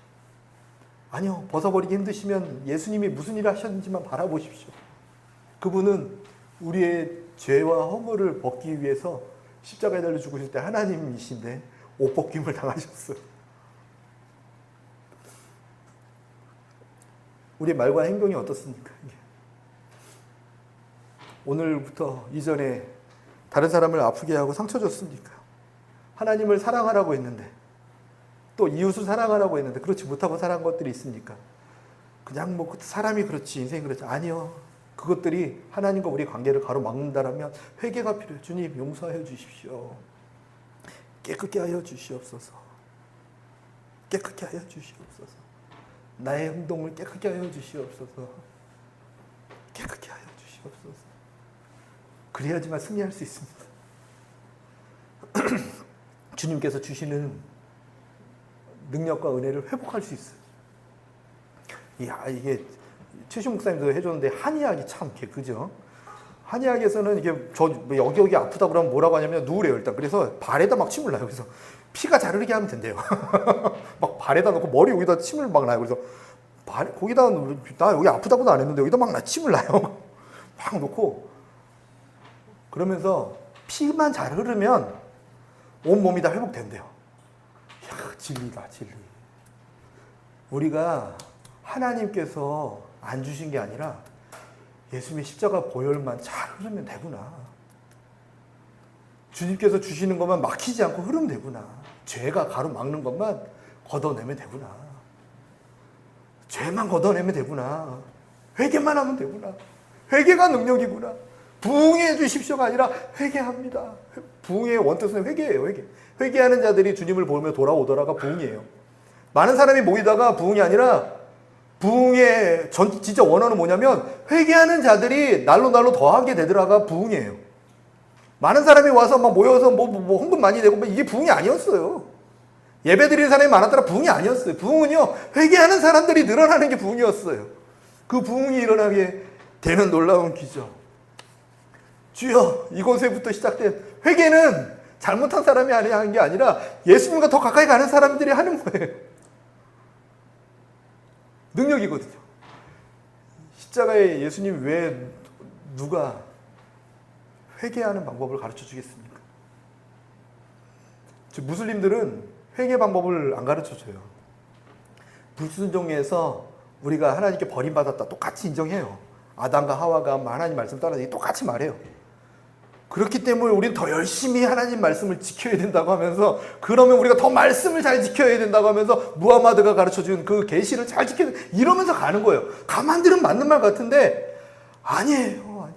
아니요, 벗어버리기 힘드시면 예수님이 무슨 일을 하셨는지만 바라보십시오. 그분은 우리의 죄와 허물을 벗기 위해서 십자가에 달려 죽으실 때 하나님이신데 옷 벗김을 당하셨어요. 우리의 말과 행동이 어떻습니까? 오늘부터 이전에 다른 사람을 아프게 하고 상처 줬습니까? 하나님을 사랑하라고 했는데 또 이웃을 사랑하라고 했는데 그렇지 못하고 살아간 것들이 있습니까? 그냥 뭐 사람이 그렇지 인생이 그렇지 아니요. 그것들이 하나님과 우리 관계를 가로막는다라면 회개가 필요해요. 주님 용서하여 주십시오. 깨끗게 하여 주시옵소서. 깨끗게 하여 주시옵소서. 나의 행동을 깨끗게 하여 주시옵소서. 깨끗게 하여 주시옵소서. 그래야지만 승리할 수 있습니다. 주님께서 주시는 능력과 은혜를 회복할 수 있어요. 이야, 이게 최신 목사님도 해줬는데 한의학이 참 그죠? 한의학에서는 이게 여기 아프다 그러면 뭐라고 하냐면 누우래요 일단. 그래서 발에다 막 침을 놔요. 그래서 피가 잘 흐르게 하면 된대요. 막 발에다 놓고 머리 여기다 침을 막 놔요. 그래서 거기다 나 여기 아프다고도 안 했는데 여기다 막 침을 놔요. 막 놓고 그러면서 피만 잘 흐르면 온 몸이 다 회복된대요. 이야, 진리다, 진리. 우리가 하나님께서 안 주신 게 아니라 예수님의 십자가 보혈만 잘 흐르면 되구나. 주님께서 주시는 것만 막히지 않고 흐르면 되구나. 죄가 가로막는 것만 걷어내면 되구나. 죄만 걷어내면 되구나. 회개만 하면 되구나. 회개가 능력이구나. 부응해 주십시오가 아니라 회개합니다. 부응의 원뜻은 회개예요. 회개. 회개하는 자들이 주님을 보며 돌아오더라가 부응이에요. 많은 사람이 모이다가 부응이 아니라 부응의 진짜 원어는 뭐냐면 회개하는 자들이 날로 더하게 되더라가 부응이에요. 많은 사람이 와서 막 모여서 뭐 헌금 많이 내고 이게 부응이 아니었어요. 예배 드리는 사람이 많았더라 부응이 아니었어요. 부응은요 회개하는 사람들이 늘어나는 게 부응이었어요. 그 부응이 일어나게 되는 놀라운 기적. 주여, 이곳에부터 시작된 회개는 잘못한 사람이 하는 게 아니라 예수님과 더 가까이 가는 사람들이 하는 거예요. 능력이거든요. 십자가에 예수님 외에 누가 회개하는 방법을 가르쳐 주겠습니까? 무슬림들은 회개 방법을 안 가르쳐 줘요. 불순종에서 우리가 하나님께 버림받았다 똑같이 인정해요. 아담과 하와가 하나님 말씀 따라서 똑같이 말해요. 그렇기 때문에 우리는 더 열심히 하나님 말씀을 지켜야 된다고 하면서 그러면 우리가 더 말씀을 잘 지켜야 된다고 하면서 무하마드가 가르쳐준 그 계시를 잘 지켜야 이러면서 가는 거예요. 가만 들으면 맞는 말 같은데 아니에요.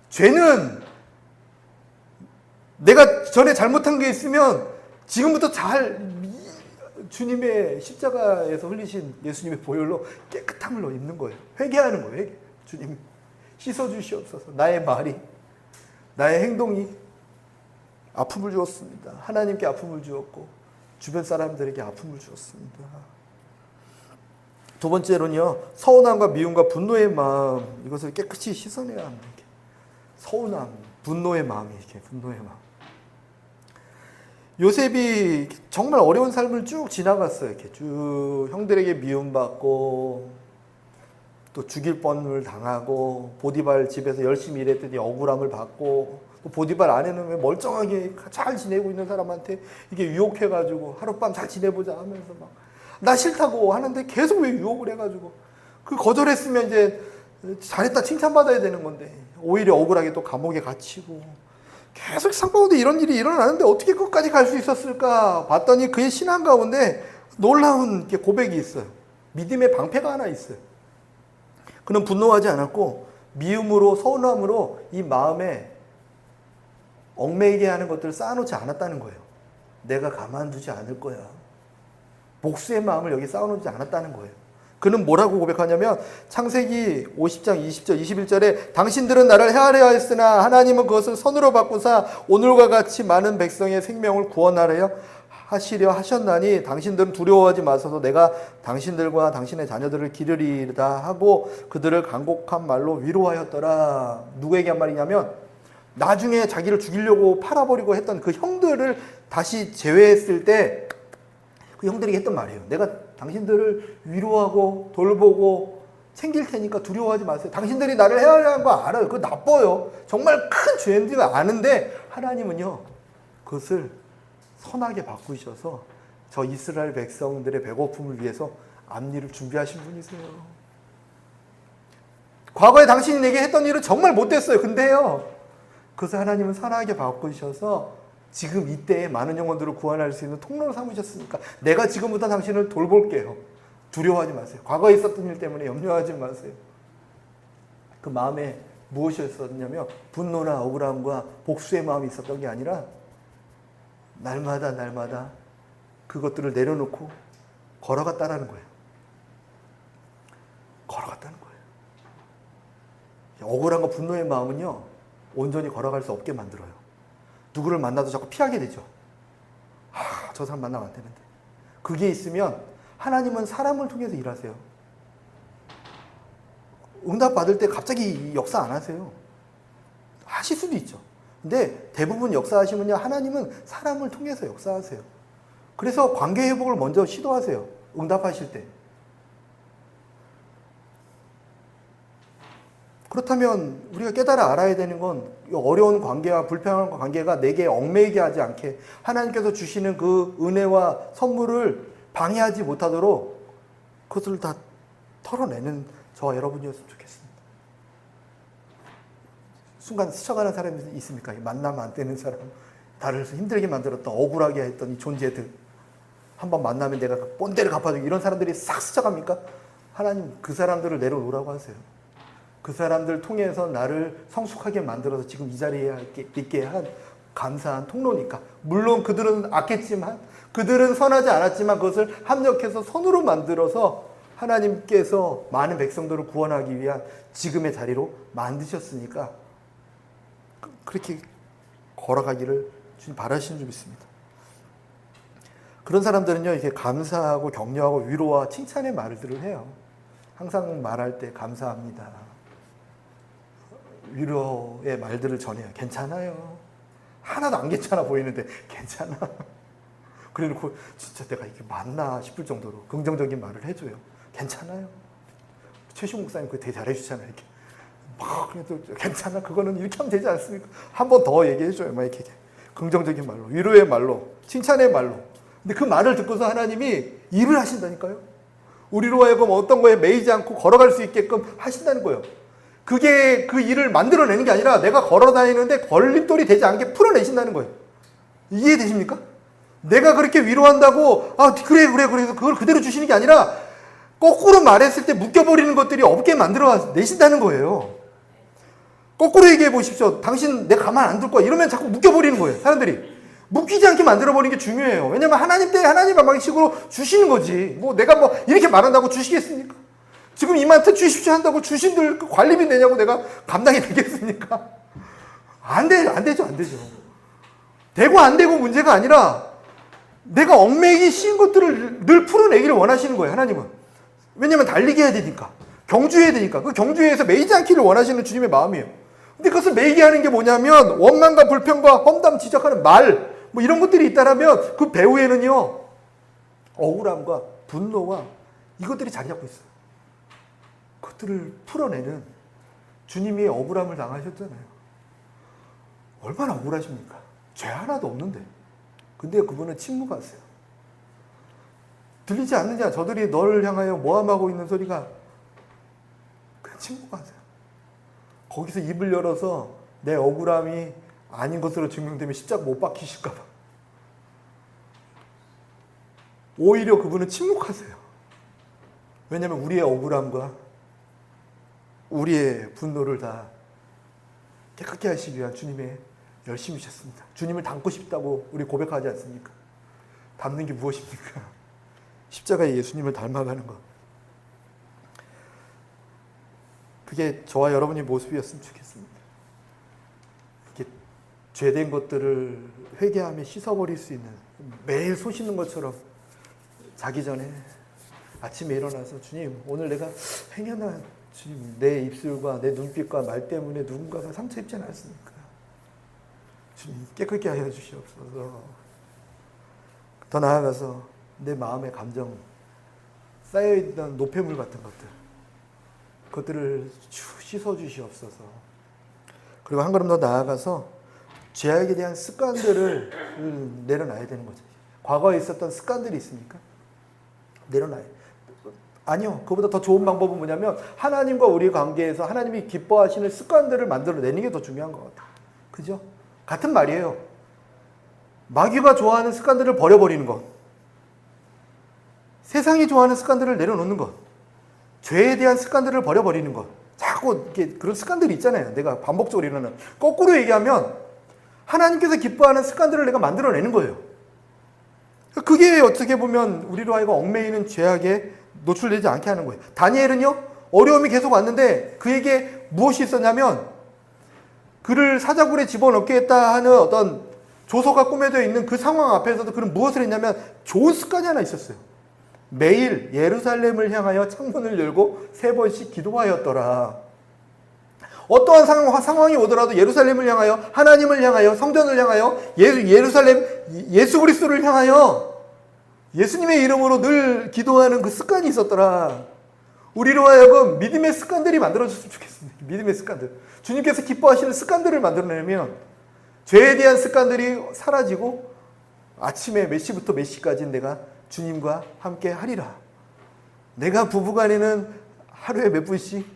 죄는 내가 전에 잘못한 게 있으면 지금부터 주님의 십자가에서 흘리신 예수님의 보혈로 깨끗함을 입는 거예요. 회개하는 거예요. 회개. 주님 씻어주시옵소서. 나의 말이 나의 행동이 아픔을 주었습니다. 하나님께 아픔을 주었고 주변 사람들에게 아픔을 주었습니다. 두 번째로는요, 서운함과 미움과 분노의 마음, 이것을 깨끗이 씻어내야 합니다. 서운함, 분노의 마음이 이렇게 분노의 마음. 요셉이 정말 어려운 삶을 쭉 지나갔어요. 이렇게 쭉 형들에게 미움받고 또 죽일 뻔을 당하고 보디발 집에서 열심히 일했더니 억울함을 받고 또 보디발 아내는 왜 멀쩡하게 잘 지내고 있는 사람한테 이게 유혹해가지고 하룻밤 잘 지내보자 하면서 막 나 싫다고 하는데 계속 왜 유혹을 해가지고 그 거절했으면 이제 잘했다 칭찬받아야 되는 건데 오히려 억울하게 또 감옥에 갇히고 계속 상 가운데 이런 일이 일어나는데 어떻게 끝까지 갈 수 있었을까 봤더니 그의 신앙 가운데 놀라운 고백이 있어요. 믿음의 방패가 하나 있어요. 그는 분노하지 않았고 미움으로 서운함으로 이 마음에 얽매이게 하는 것들을 쌓아놓지 않았다는 거예요. 내가 가만두지 않을 거야. 복수의 마음을 여기 쌓아놓지 않았다는 거예요. 그는 뭐라고 고백하냐면 창세기 50장 20절 21절에 당신들은 나를 헤아려 하였으나 하나님은 그것을 선으로 바꾸사 오늘과 같이 많은 백성의 생명을 구원하려 하시려 하셨나니 당신들은 두려워하지 마소서 내가 당신들과 당신의 자녀들을 기르리다 하고 그들을 간곡한 말로 위로하였더라. 누구에게 한 말이냐면 나중에 자기를 죽이려고 팔아버리고 했던 그 형들을 다시 제외했을 때 그 형들에게 했던 말이에요. 내가 당신들을 위로하고 돌보고 챙길 테니까 두려워하지 마세요. 당신들이 나를 헤아려 한 거 알아요. 그거 나빠요. 정말 큰 죄인들 아는데 하나님은요 그것을 선하게 바꾸셔서 저 이스라엘 백성들의 배고픔을 위해서 앞일을 준비하신 분이세요. 과거에 당신이 내게 했던 일은 정말 못됐어요. 근데요 그것을 하나님은 선하게 바꾸셔서 지금 이때에 많은 영혼들을 구원할 수 있는 통로를 삼으셨으니까 내가 지금부터 당신을 돌볼게요. 두려워하지 마세요. 과거에 있었던 일 때문에 염려하지 마세요. 그 마음에 무엇이 있었냐면 분노나 억울함과 복수의 마음이 있었던 게 아니라 날마다 그것들을 내려놓고 걸어갔다라는 거예요. 걸어갔다는 거예요. 억울함과 분노의 마음은요 온전히 걸어갈 수 없게 만들어요. 누구를 만나도 자꾸 피하게 되죠. 저 사람 만나면 안 되는데. 그게 있으면 하나님은 사람을 통해서 일하세요. 응답 받을 때 갑자기 역사 안 하세요. 하실 수도 있죠. 근데 대부분 역사하시면요 하나님은 사람을 통해서 역사하세요. 그래서 관계 회복을 먼저 시도하세요. 응답하실 때. 그렇다면 우리가 깨달아 알아야 되는 건 어려운 관계와 불편한 관계가 내게 얽매이게 하지 않게 하나님께서 주시는 그 은혜와 선물을 방해하지 못하도록 그것을 다 털어내는 저와 여러분이었으면 좋겠습니다. 순간 스쳐가는 사람이 있습니까? 만나면 안 되는 사람, 나를 힘들게 만들었던 억울하게 했던 이 존재들 한번 만나면 내가 본때를 갚아주고 이런 사람들이 싹 스쳐갑니까? 하나님 그 사람들을 내려놓으라고 하세요. 그 사람들 통해서 나를 성숙하게 만들어서 지금 이 자리에 있게 한 감사한 통로니까. 물론 그들은 악했지만 그들은 선하지 않았지만 그것을 합력해서 선으로 만들어서 하나님께서 많은 백성들을 구원하기 위한 지금의 자리로 만드셨으니까 그렇게 걸어가기를 주님 바라시는 줄 믿습니다. 그런 사람들은요 이렇게 감사하고 격려하고 위로와 칭찬의 말들을 해요. 항상 말할 때 감사합니다. 위로의 말들을 전해요. 괜찮아요. 하나도 안 괜찮아 보이는데 괜찮아. 그래놓고 진짜 내가 이게 맞나 싶을 정도로 긍정적인 말을 해줘요. 괜찮아요. 최시훈 목사님 그거 되게 잘해주잖아요. 이렇게 막 그래도 괜찮아. 그거는 이렇게 하면 되지 않습니까? 한 번 더 얘기해줘요. 막 이렇게 긍정적인 말로, 위로의 말로, 칭찬의 말로. 근데 그 말을 듣고서 하나님이 일을 하신다니까요. 우리로 하여금 어떤 거에 매이지 않고 걸어갈 수 있게끔 하신다는 거예요. 그게 그 일을 만들어내는 게 아니라 내가 걸어다니는데 걸림돌이 되지 않게 풀어내신다는 거예요. 이해되십니까? 내가 그렇게 위로한다고 그래 그래서 그걸 그대로 주시는 게 아니라 거꾸로 말했을 때 묶여버리는 것들이 없게 만들어 내신다는 거예요. 거꾸로 얘기해 보십시오. 당신 내 가만 안 둘 거야. 이러면 자꾸 묶여버리는 거예요. 사람들이. 묶이지 않게 만들어버리는 게 중요해요. 왜냐면 하나님 때 하나님 방식으로 주시는 거지. 뭐 내가 뭐 이렇게 말한다고 주시겠습니까? 지금 이만큼 주십시오 한다고 주신들 관리비 내냐고 내가 감당이 되겠습니까? 안 되죠. 되고 안 되고 문제가 아니라 내가 얽매이기 쉬운 것들을 늘 풀어내기를 원하시는 거예요, 하나님은. 왜냐면 달리게 해야 되니까. 경주해야 되니까. 그 경주에서 매이지 않기를 원하시는 주님의 마음이에요. 근데 그것을 매이게 하는 게 뭐냐면 원망과 불평과 험담, 지적하는 말, 뭐 이런 것들이 있다라면 그 배후에는요, 억울함과 분노와 이것들이 자리 잡고 있어요. 그것들을 풀어내는 주님이 억울함을 당하셨잖아요. 얼마나 억울하십니까? 죄 하나도 없는데. 근데 그분은 침묵하세요. 들리지 않느냐? 저들이 너를 향하여 모함하고 있는 소리가 그냥 침묵하세요. 거기서 입을 열어서 내 억울함이 아닌 것으로 증명되면 십자가 못 박히실까 봐. 오히려 그분은 침묵하세요. 왜냐하면 우리의 억울함과 우리의 분노를 다 깨끗게 하시기 위한 주님의 열심이셨습니다. 주님을 닮고 싶다고 우리 고백하지 않습니까? 닮는 게 무엇입니까? 십자가의 예수님을 닮아가는 것. 그게 저와 여러분의 모습이었으면 좋겠습니다. 이렇게 죄된 것들을 회개하며 씻어버릴 수 있는, 매일 손 씻는 것처럼 자기 전에 아침에 일어나서 주님, 오늘 내가 행여나 주님, 내 입술과 내 눈빛과 말 때문에 누군가가 상처 입지 않았습니까? 주님, 깨끗게 하여 주시옵소서. 더 나아가서 내 마음의 감정, 쌓여있던 노폐물 같은 것들, 그것들을 씻어 주시옵소서. 그리고 한 걸음 더 나아가서 죄악에 대한 습관들을 내려놔야 되는 거죠. 과거에 있었던 습관들이 있습니까? 내려놔야. 아니요. 그보다 더 좋은 방법은 뭐냐면 하나님과 우리 관계에서 하나님이 기뻐하시는 습관들을 만들어내는 게 더 중요한 것 같아요. 그죠? 같은 말이에요. 마귀가 좋아하는 습관들을 버려버리는 것. 세상이 좋아하는 습관들을 내려놓는 것. 죄에 대한 습관들을 버려버리는 것. 자꾸 이렇게 그런 습관들이 있잖아요. 내가 반복적으로 일어나는. 거꾸로 얘기하면 하나님께서 기뻐하는 습관들을 내가 만들어내는 거예요. 그게 어떻게 보면 우리로 하여금 얽매이는 죄악에 노출되지 않게 하는 거예요. 다니엘은요, 어려움이 계속 왔는데 그에게 무엇이 있었냐면 그를 사자굴에 집어넣겠다 하는 어떤 조서가 꾸며져 있는 그 상황 앞에서도 그는 무엇을 했냐면 좋은 습관이 하나 있었어요. 매일 예루살렘을 향하여 창문을 열고 3번씩 기도하였더라. 어떠한 상황이 오더라도 예루살렘을 향하여, 하나님을 향하여, 성전을 향하여, 예루살렘, 예수 그리스도를 향하여 예수님의 이름으로 늘 기도하는 그 습관이 있었더라. 우리로 하여금 믿음의 습관들이 만들어졌으면 좋겠습니다. 믿음의 습관들. 주님께서 기뻐하시는 습관들을 만들어내면 죄에 대한 습관들이 사라지고 아침에 몇 시부터 몇 시까지는 내가 주님과 함께 하리라. 내가 부부간에는 하루에 몇 분씩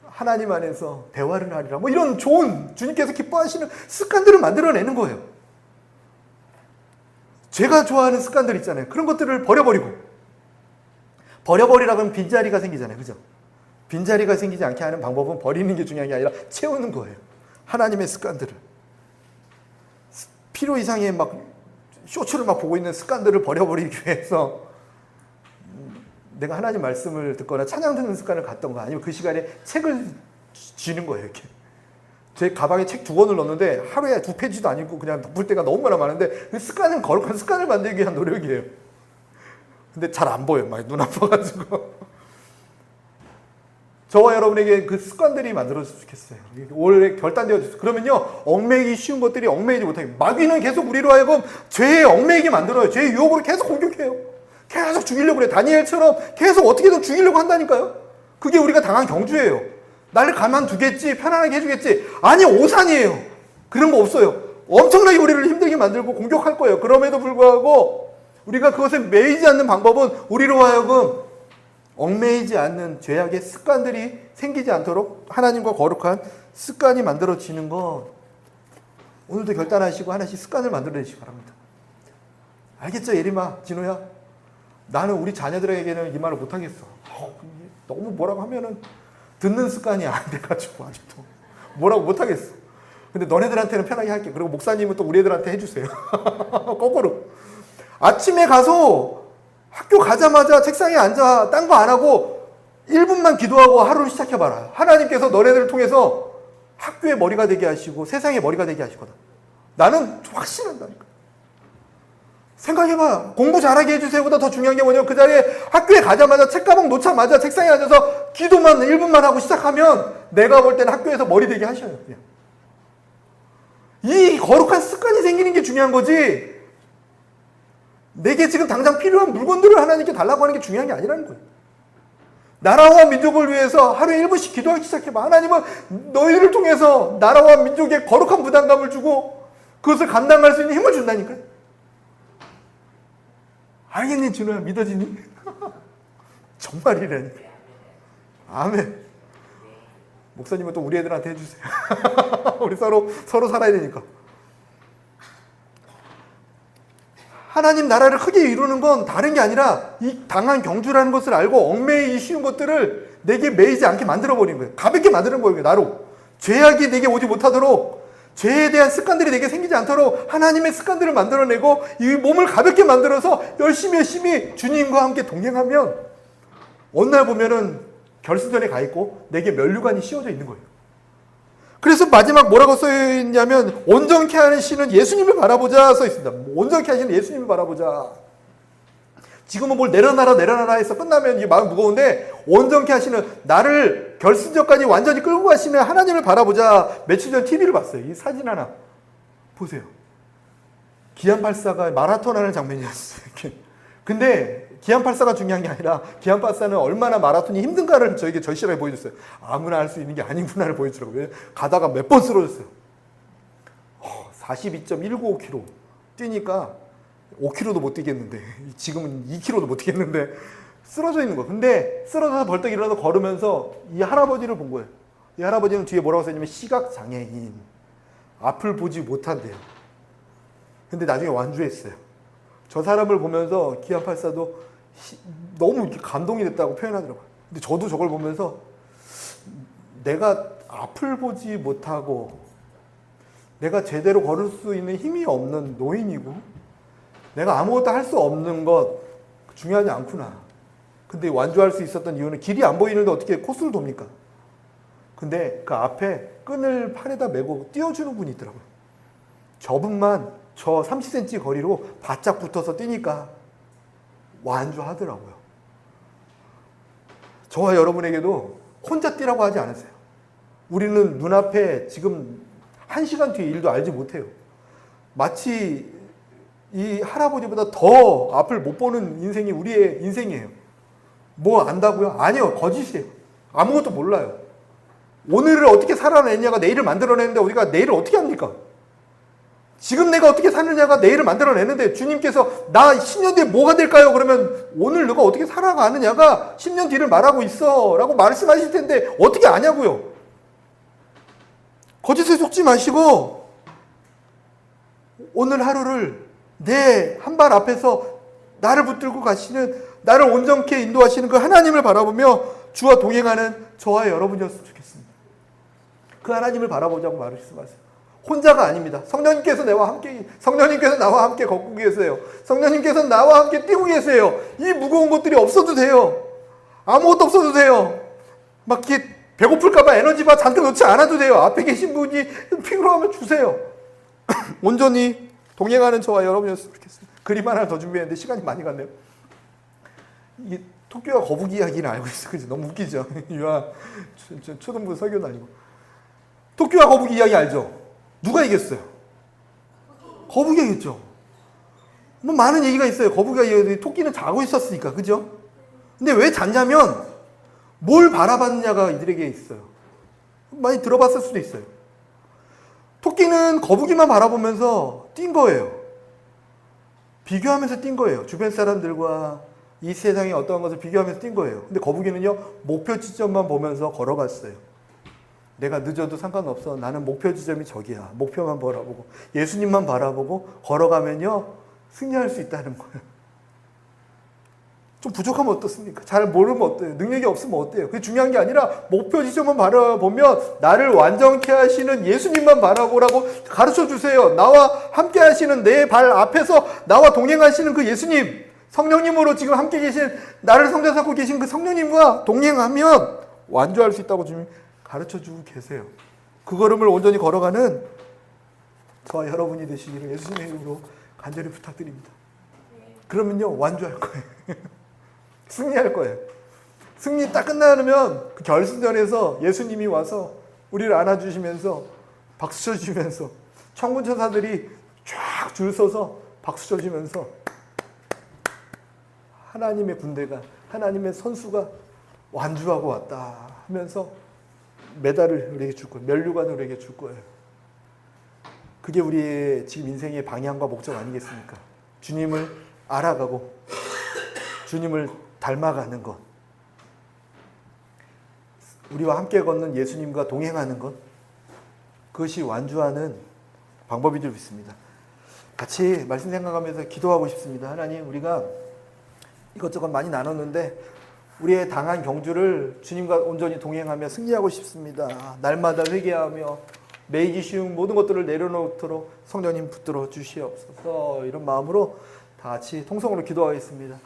하나님 안에서 대화를 하리라. 뭐 이런 좋은 주님께서 기뻐하시는 습관들을 만들어내는 거예요. 제가 좋아하는 습관들 있잖아요. 그런 것들을 버려버리고. 버려버리라 그러면 빈자리가 생기잖아요. 그죠? 빈자리가 생기지 않게 하는 방법은 버리는 게 중요한 게 아니라 채우는 거예요. 하나님의 습관들을. 필요 이상의 막 쇼츠를 막 보고 있는 습관들을 버려버리기 위해서 내가 하나님 말씀을 듣거나 찬양 듣는 습관을 갖던가 아니면 그 시간에 책을 쥐는 거예요. 이렇게. 제 가방에 책 2권을 넣는데 하루에 2페이지도 안 읽고 그냥 볼 때가 너무나 많은데 그 습관은 거룩한 습관을 만들기 위한 노력이에요. 근데 잘 안 보여요. 막 눈 아파가지고. 저와 여러분에게 그 습관들이 만들어졌으면 좋겠어요. 올해 결단되어졌어요. 그러면요, 얽매이기 쉬운 것들이 얽매이지 못하게. 마귀는 계속 우리로 하여금 죄에 얽매이게 만들어요. 죄의 유혹으로 계속 공격해요. 계속 죽이려고 그래요. 다니엘처럼 계속 어떻게든 죽이려고 한다니까요. 그게 우리가 당한 경주예요. 나를 가만두겠지, 편안하게 해주겠지. 아니, 오산이에요. 그런 거 없어요. 엄청나게 우리를 힘들게 만들고 공격할 거예요. 그럼에도 불구하고 우리가 그것에 매이지 않는 방법은 우리로 하여금 얽매이지 않는 죄악의 습관들이 생기지 않도록 하나님과 거룩한 습관이 만들어지는 것. 오늘도 결단하시고 하나씩 습관을 만들어내시기 바랍니다. 알겠죠, 예림아, 진호야? 나는 우리 자녀들에게는 이 말을 못하겠어. 너무 뭐라고 하면은 듣는 습관이 안 돼가지고 아직도 뭐라고 못하겠어. 근데 너네들한테는 편하게 할게. 그리고 목사님은 또 우리 애들한테 해주세요. 거꾸로. 아침에 가서 학교 가자마자 책상에 앉아 딴 거 안 하고 1분만 기도하고 하루를 시작해봐라. 하나님께서 너네들을 통해서 학교의 머리가 되게 하시고 세상의 머리가 되게 하시거든. 나는 확신한다니까. 생각해봐. 공부 잘하게 해주세요보다 더 중요한 게 뭐냐면 그 자리에 학교에 가자마자 책가방 놓자마자 책상에 앉아서 기도만 1분만 하고 시작하면 내가 볼 때는 학교에서 머리 되게 하셔요. 그냥. 이 거룩한 습관이 생기는 게 중요한 거지. 내게 지금 당장 필요한 물건들을 하나님께 달라고 하는 게 중요한 게 아니라는 거예요. 나라와 민족을 위해서 하루에 1분씩 기도하기 시작해봐. 하나님은 너희를 통해서 나라와 민족에 거룩한 부담감을 주고 그것을 감당할 수 있는 힘을 준다니까요. 알겠니, 준호야? 믿어지니? 정말이라니까. 아멘. 목사님은 또 우리 애들한테 해주세요. 우리 서로 살아야 되니까. 하나님 나라를 크게 이루는 건 다른 게 아니라 이 당한 경주라는 것을 알고 얽매이기 쉬운 것들을 내게 매이지 않게 만들어버리는 거예요. 가볍게 만드는 거예요. 나로. 죄악이 내게 오지 못하도록, 죄에 대한 습관들이 내게 생기지 않도록 하나님의 습관들을 만들어내고 이 몸을 가볍게 만들어서 열심히 주님과 함께 동행하면 어느 날 보면은 결승전에 가 있고 내게 면류관이 씌워져 있는 거예요. 그래서 마지막 뭐라고 써 있냐면 온전케 하는 신은 예수님을 바라보자 써 있습니다. 온전케 하시는 예수님을 바라보자. 지금은 뭘 내려놔라 해서 끝나면 이게 마음 무거운데 온전케 하시는 나를 결승전까지 완전히 끌고 가시는 하나님을 바라보자. 며칠 전 TV를 봤어요. 이 사진 하나 보세요. 기안84가 마라톤 하는 장면이었어요. 근데 기안84가 중요한 게 아니라 기안84는 얼마나 마라톤이 힘든가를 저에게 절실하게 보여줬어요. 아무나 할 수 있는 게 아니구나를 보여주더라고요. 가다가 몇 번 쓰러졌어요. 42.195km 뛰니까 5km도 못 뛰겠는데 지금은 2km도 못 뛰겠는데 쓰러져 있는 거예요. 근데 쓰러져서 벌떡 일어나서 걸으면서 이 할아버지를 본 거예요. 이 할아버지는 뒤에 뭐라고 써있냐면 시각장애인. 앞을 보지 못한대요. 근데 나중에 완주했어요. 저 사람을 보면서 기안84도 너무 이렇게 감동이 됐다고 표현하더라고요. 근데 저도 저걸 보면서 내가 앞을 보지 못하고 내가 제대로 걸을 수 있는 힘이 없는 노인이고 내가 아무것도 할 수 없는 것 중요하지 않구나. 근데 완주할 수 있었던 이유는 길이 안 보이는데 어떻게 코스를 돕니까? 근데 그 앞에 끈을 팔에다 메고 띄워주는 분이 있더라고요. 저분만 저 30cm 거리로 바짝 붙어서 뛰니까 완주하더라고요. 저와 여러분에게도 혼자 뛰라고 하지 않았어요. 우리는 눈앞에 지금 1시간 뒤에 일도 알지 못해요. 마치 이 할아버지보다 더 앞을 못 보는 인생이 우리의 인생이에요. 뭐 안다고요? 아니요. 거짓이에요. 아무것도 몰라요. 오늘을 어떻게 살아내냐가 내일을 만들어내는데 우리가 내일을 어떻게 합니까? 지금 내가 어떻게 사느냐가 내일을 만들어내는데 주님께서 나 10년 뒤에 뭐가 될까요? 그러면 오늘 너가 어떻게 살아가느냐가 10년 뒤를 말하고 있어 라고 말씀하실 텐데 어떻게 아냐고요? 거짓에 속지 마시고 오늘 하루를 내 한 발 앞에서 나를 붙들고 가시는 나를 온전케 인도하시는 그 하나님을 바라보며 주와 동행하는 저와 여러분이었으면 좋겠습니다. 그 하나님을 바라보자고 말씀하세요. 혼자가 아닙니다. 성령님께서 나와 함께 걷고 계세요. 성령님께서 나와 함께 뛰고 계세요. 이 무거운 것들이 없어도 돼요. 아무것도 없어도 돼요. 막 이렇게 배고플까봐 에너지바 잔뜩 넣지 않아도 돼요. 앞에 계신 분이 필요하면 주세요. 온전히 동행하는 저와 여러분이었으면 좋겠습니다. 그림 하나 더 준비했는데 시간이 많이 갔네요. 이 토끼와 거북이 이야기는 알고 있어. 그치? 너무 웃기죠? 유아 초등부 설교도 아니고. 토끼와 거북이 이야기 알죠? 누가 이겼어요? 거북이가 이겼죠. 뭐 많은 얘기가 있어요. 거북이가 이겼는데 토끼는 자고 있었으니까. 그죠? 근데 왜 잤냐면 뭘 바라봤느냐가 이들에게 있어요. 많이 들어봤을 수도 있어요. 토끼는 거북이만 바라보면서 뛴 거예요. 비교하면서 뛴 거예요. 주변 사람들과 이 세상의 어떠한 것을 비교하면서 뛴 거예요. 근데 거북이는요, 목표 지점만 보면서 걸어갔어요. 내가 늦어도 상관없어. 나는 목표 지점이 저기야. 목표만 바라보고 예수님만 바라보고 걸어가면요 승리할 수 있다는 거예요. 좀 부족하면 어떻습니까? 잘 모르면 어때요? 능력이 없으면 어때요? 그게 중요한 게 아니라 목표 지점만 바라보면 나를 완전케 하시는 예수님만 바라보라고 가르쳐 주세요. 나와 함께 하시는 내 발 앞에서 나와 동행하시는 그 예수님, 성령님으로 지금 함께 계신 나를 성자 삼고 계신 그 성령님과 동행하면 완주할 수 있다고 주님 가르쳐주고 계세요. 그 걸음을 온전히 걸어가는 저와 여러분이 되시기를 예수님의 이름으로 간절히 부탁드립니다. 그러면요 완주할 거예요. 승리할 거예요. 승리 딱 끝나면 그 결승전에서 예수님이 와서 우리를 안아주시면서 박수 쳐주시면서 천군 천사들이 쫙 줄 서서 박수 쳐주면서 하나님의 군대가, 하나님의 선수가 완주하고 왔다 하면서 메달을 우리에게 줄 거예요. 면류관을 우리에게 줄 거예요. 그게 우리의 지금 인생의 방향과 목적 아니겠습니까? 주님을 알아가고 주님을 닮아가는 것, 우리와 함께 걷는 예수님과 동행하는 것, 그것이 완주하는 방법이 될 수 있습니다. 같이 말씀 생각하면서 기도하고 싶습니다. 하나님, 우리가 이것저것 많이 나눴는데 우리의 당한 경주를 주님과 온전히 동행하며 승리하고 싶습니다. 날마다 회개하며 매이기 쉬운 모든 것들을 내려놓도록 성령님 붙들어 주시옵소서. 이런 마음으로 다 같이 통성으로 기도하겠습니다.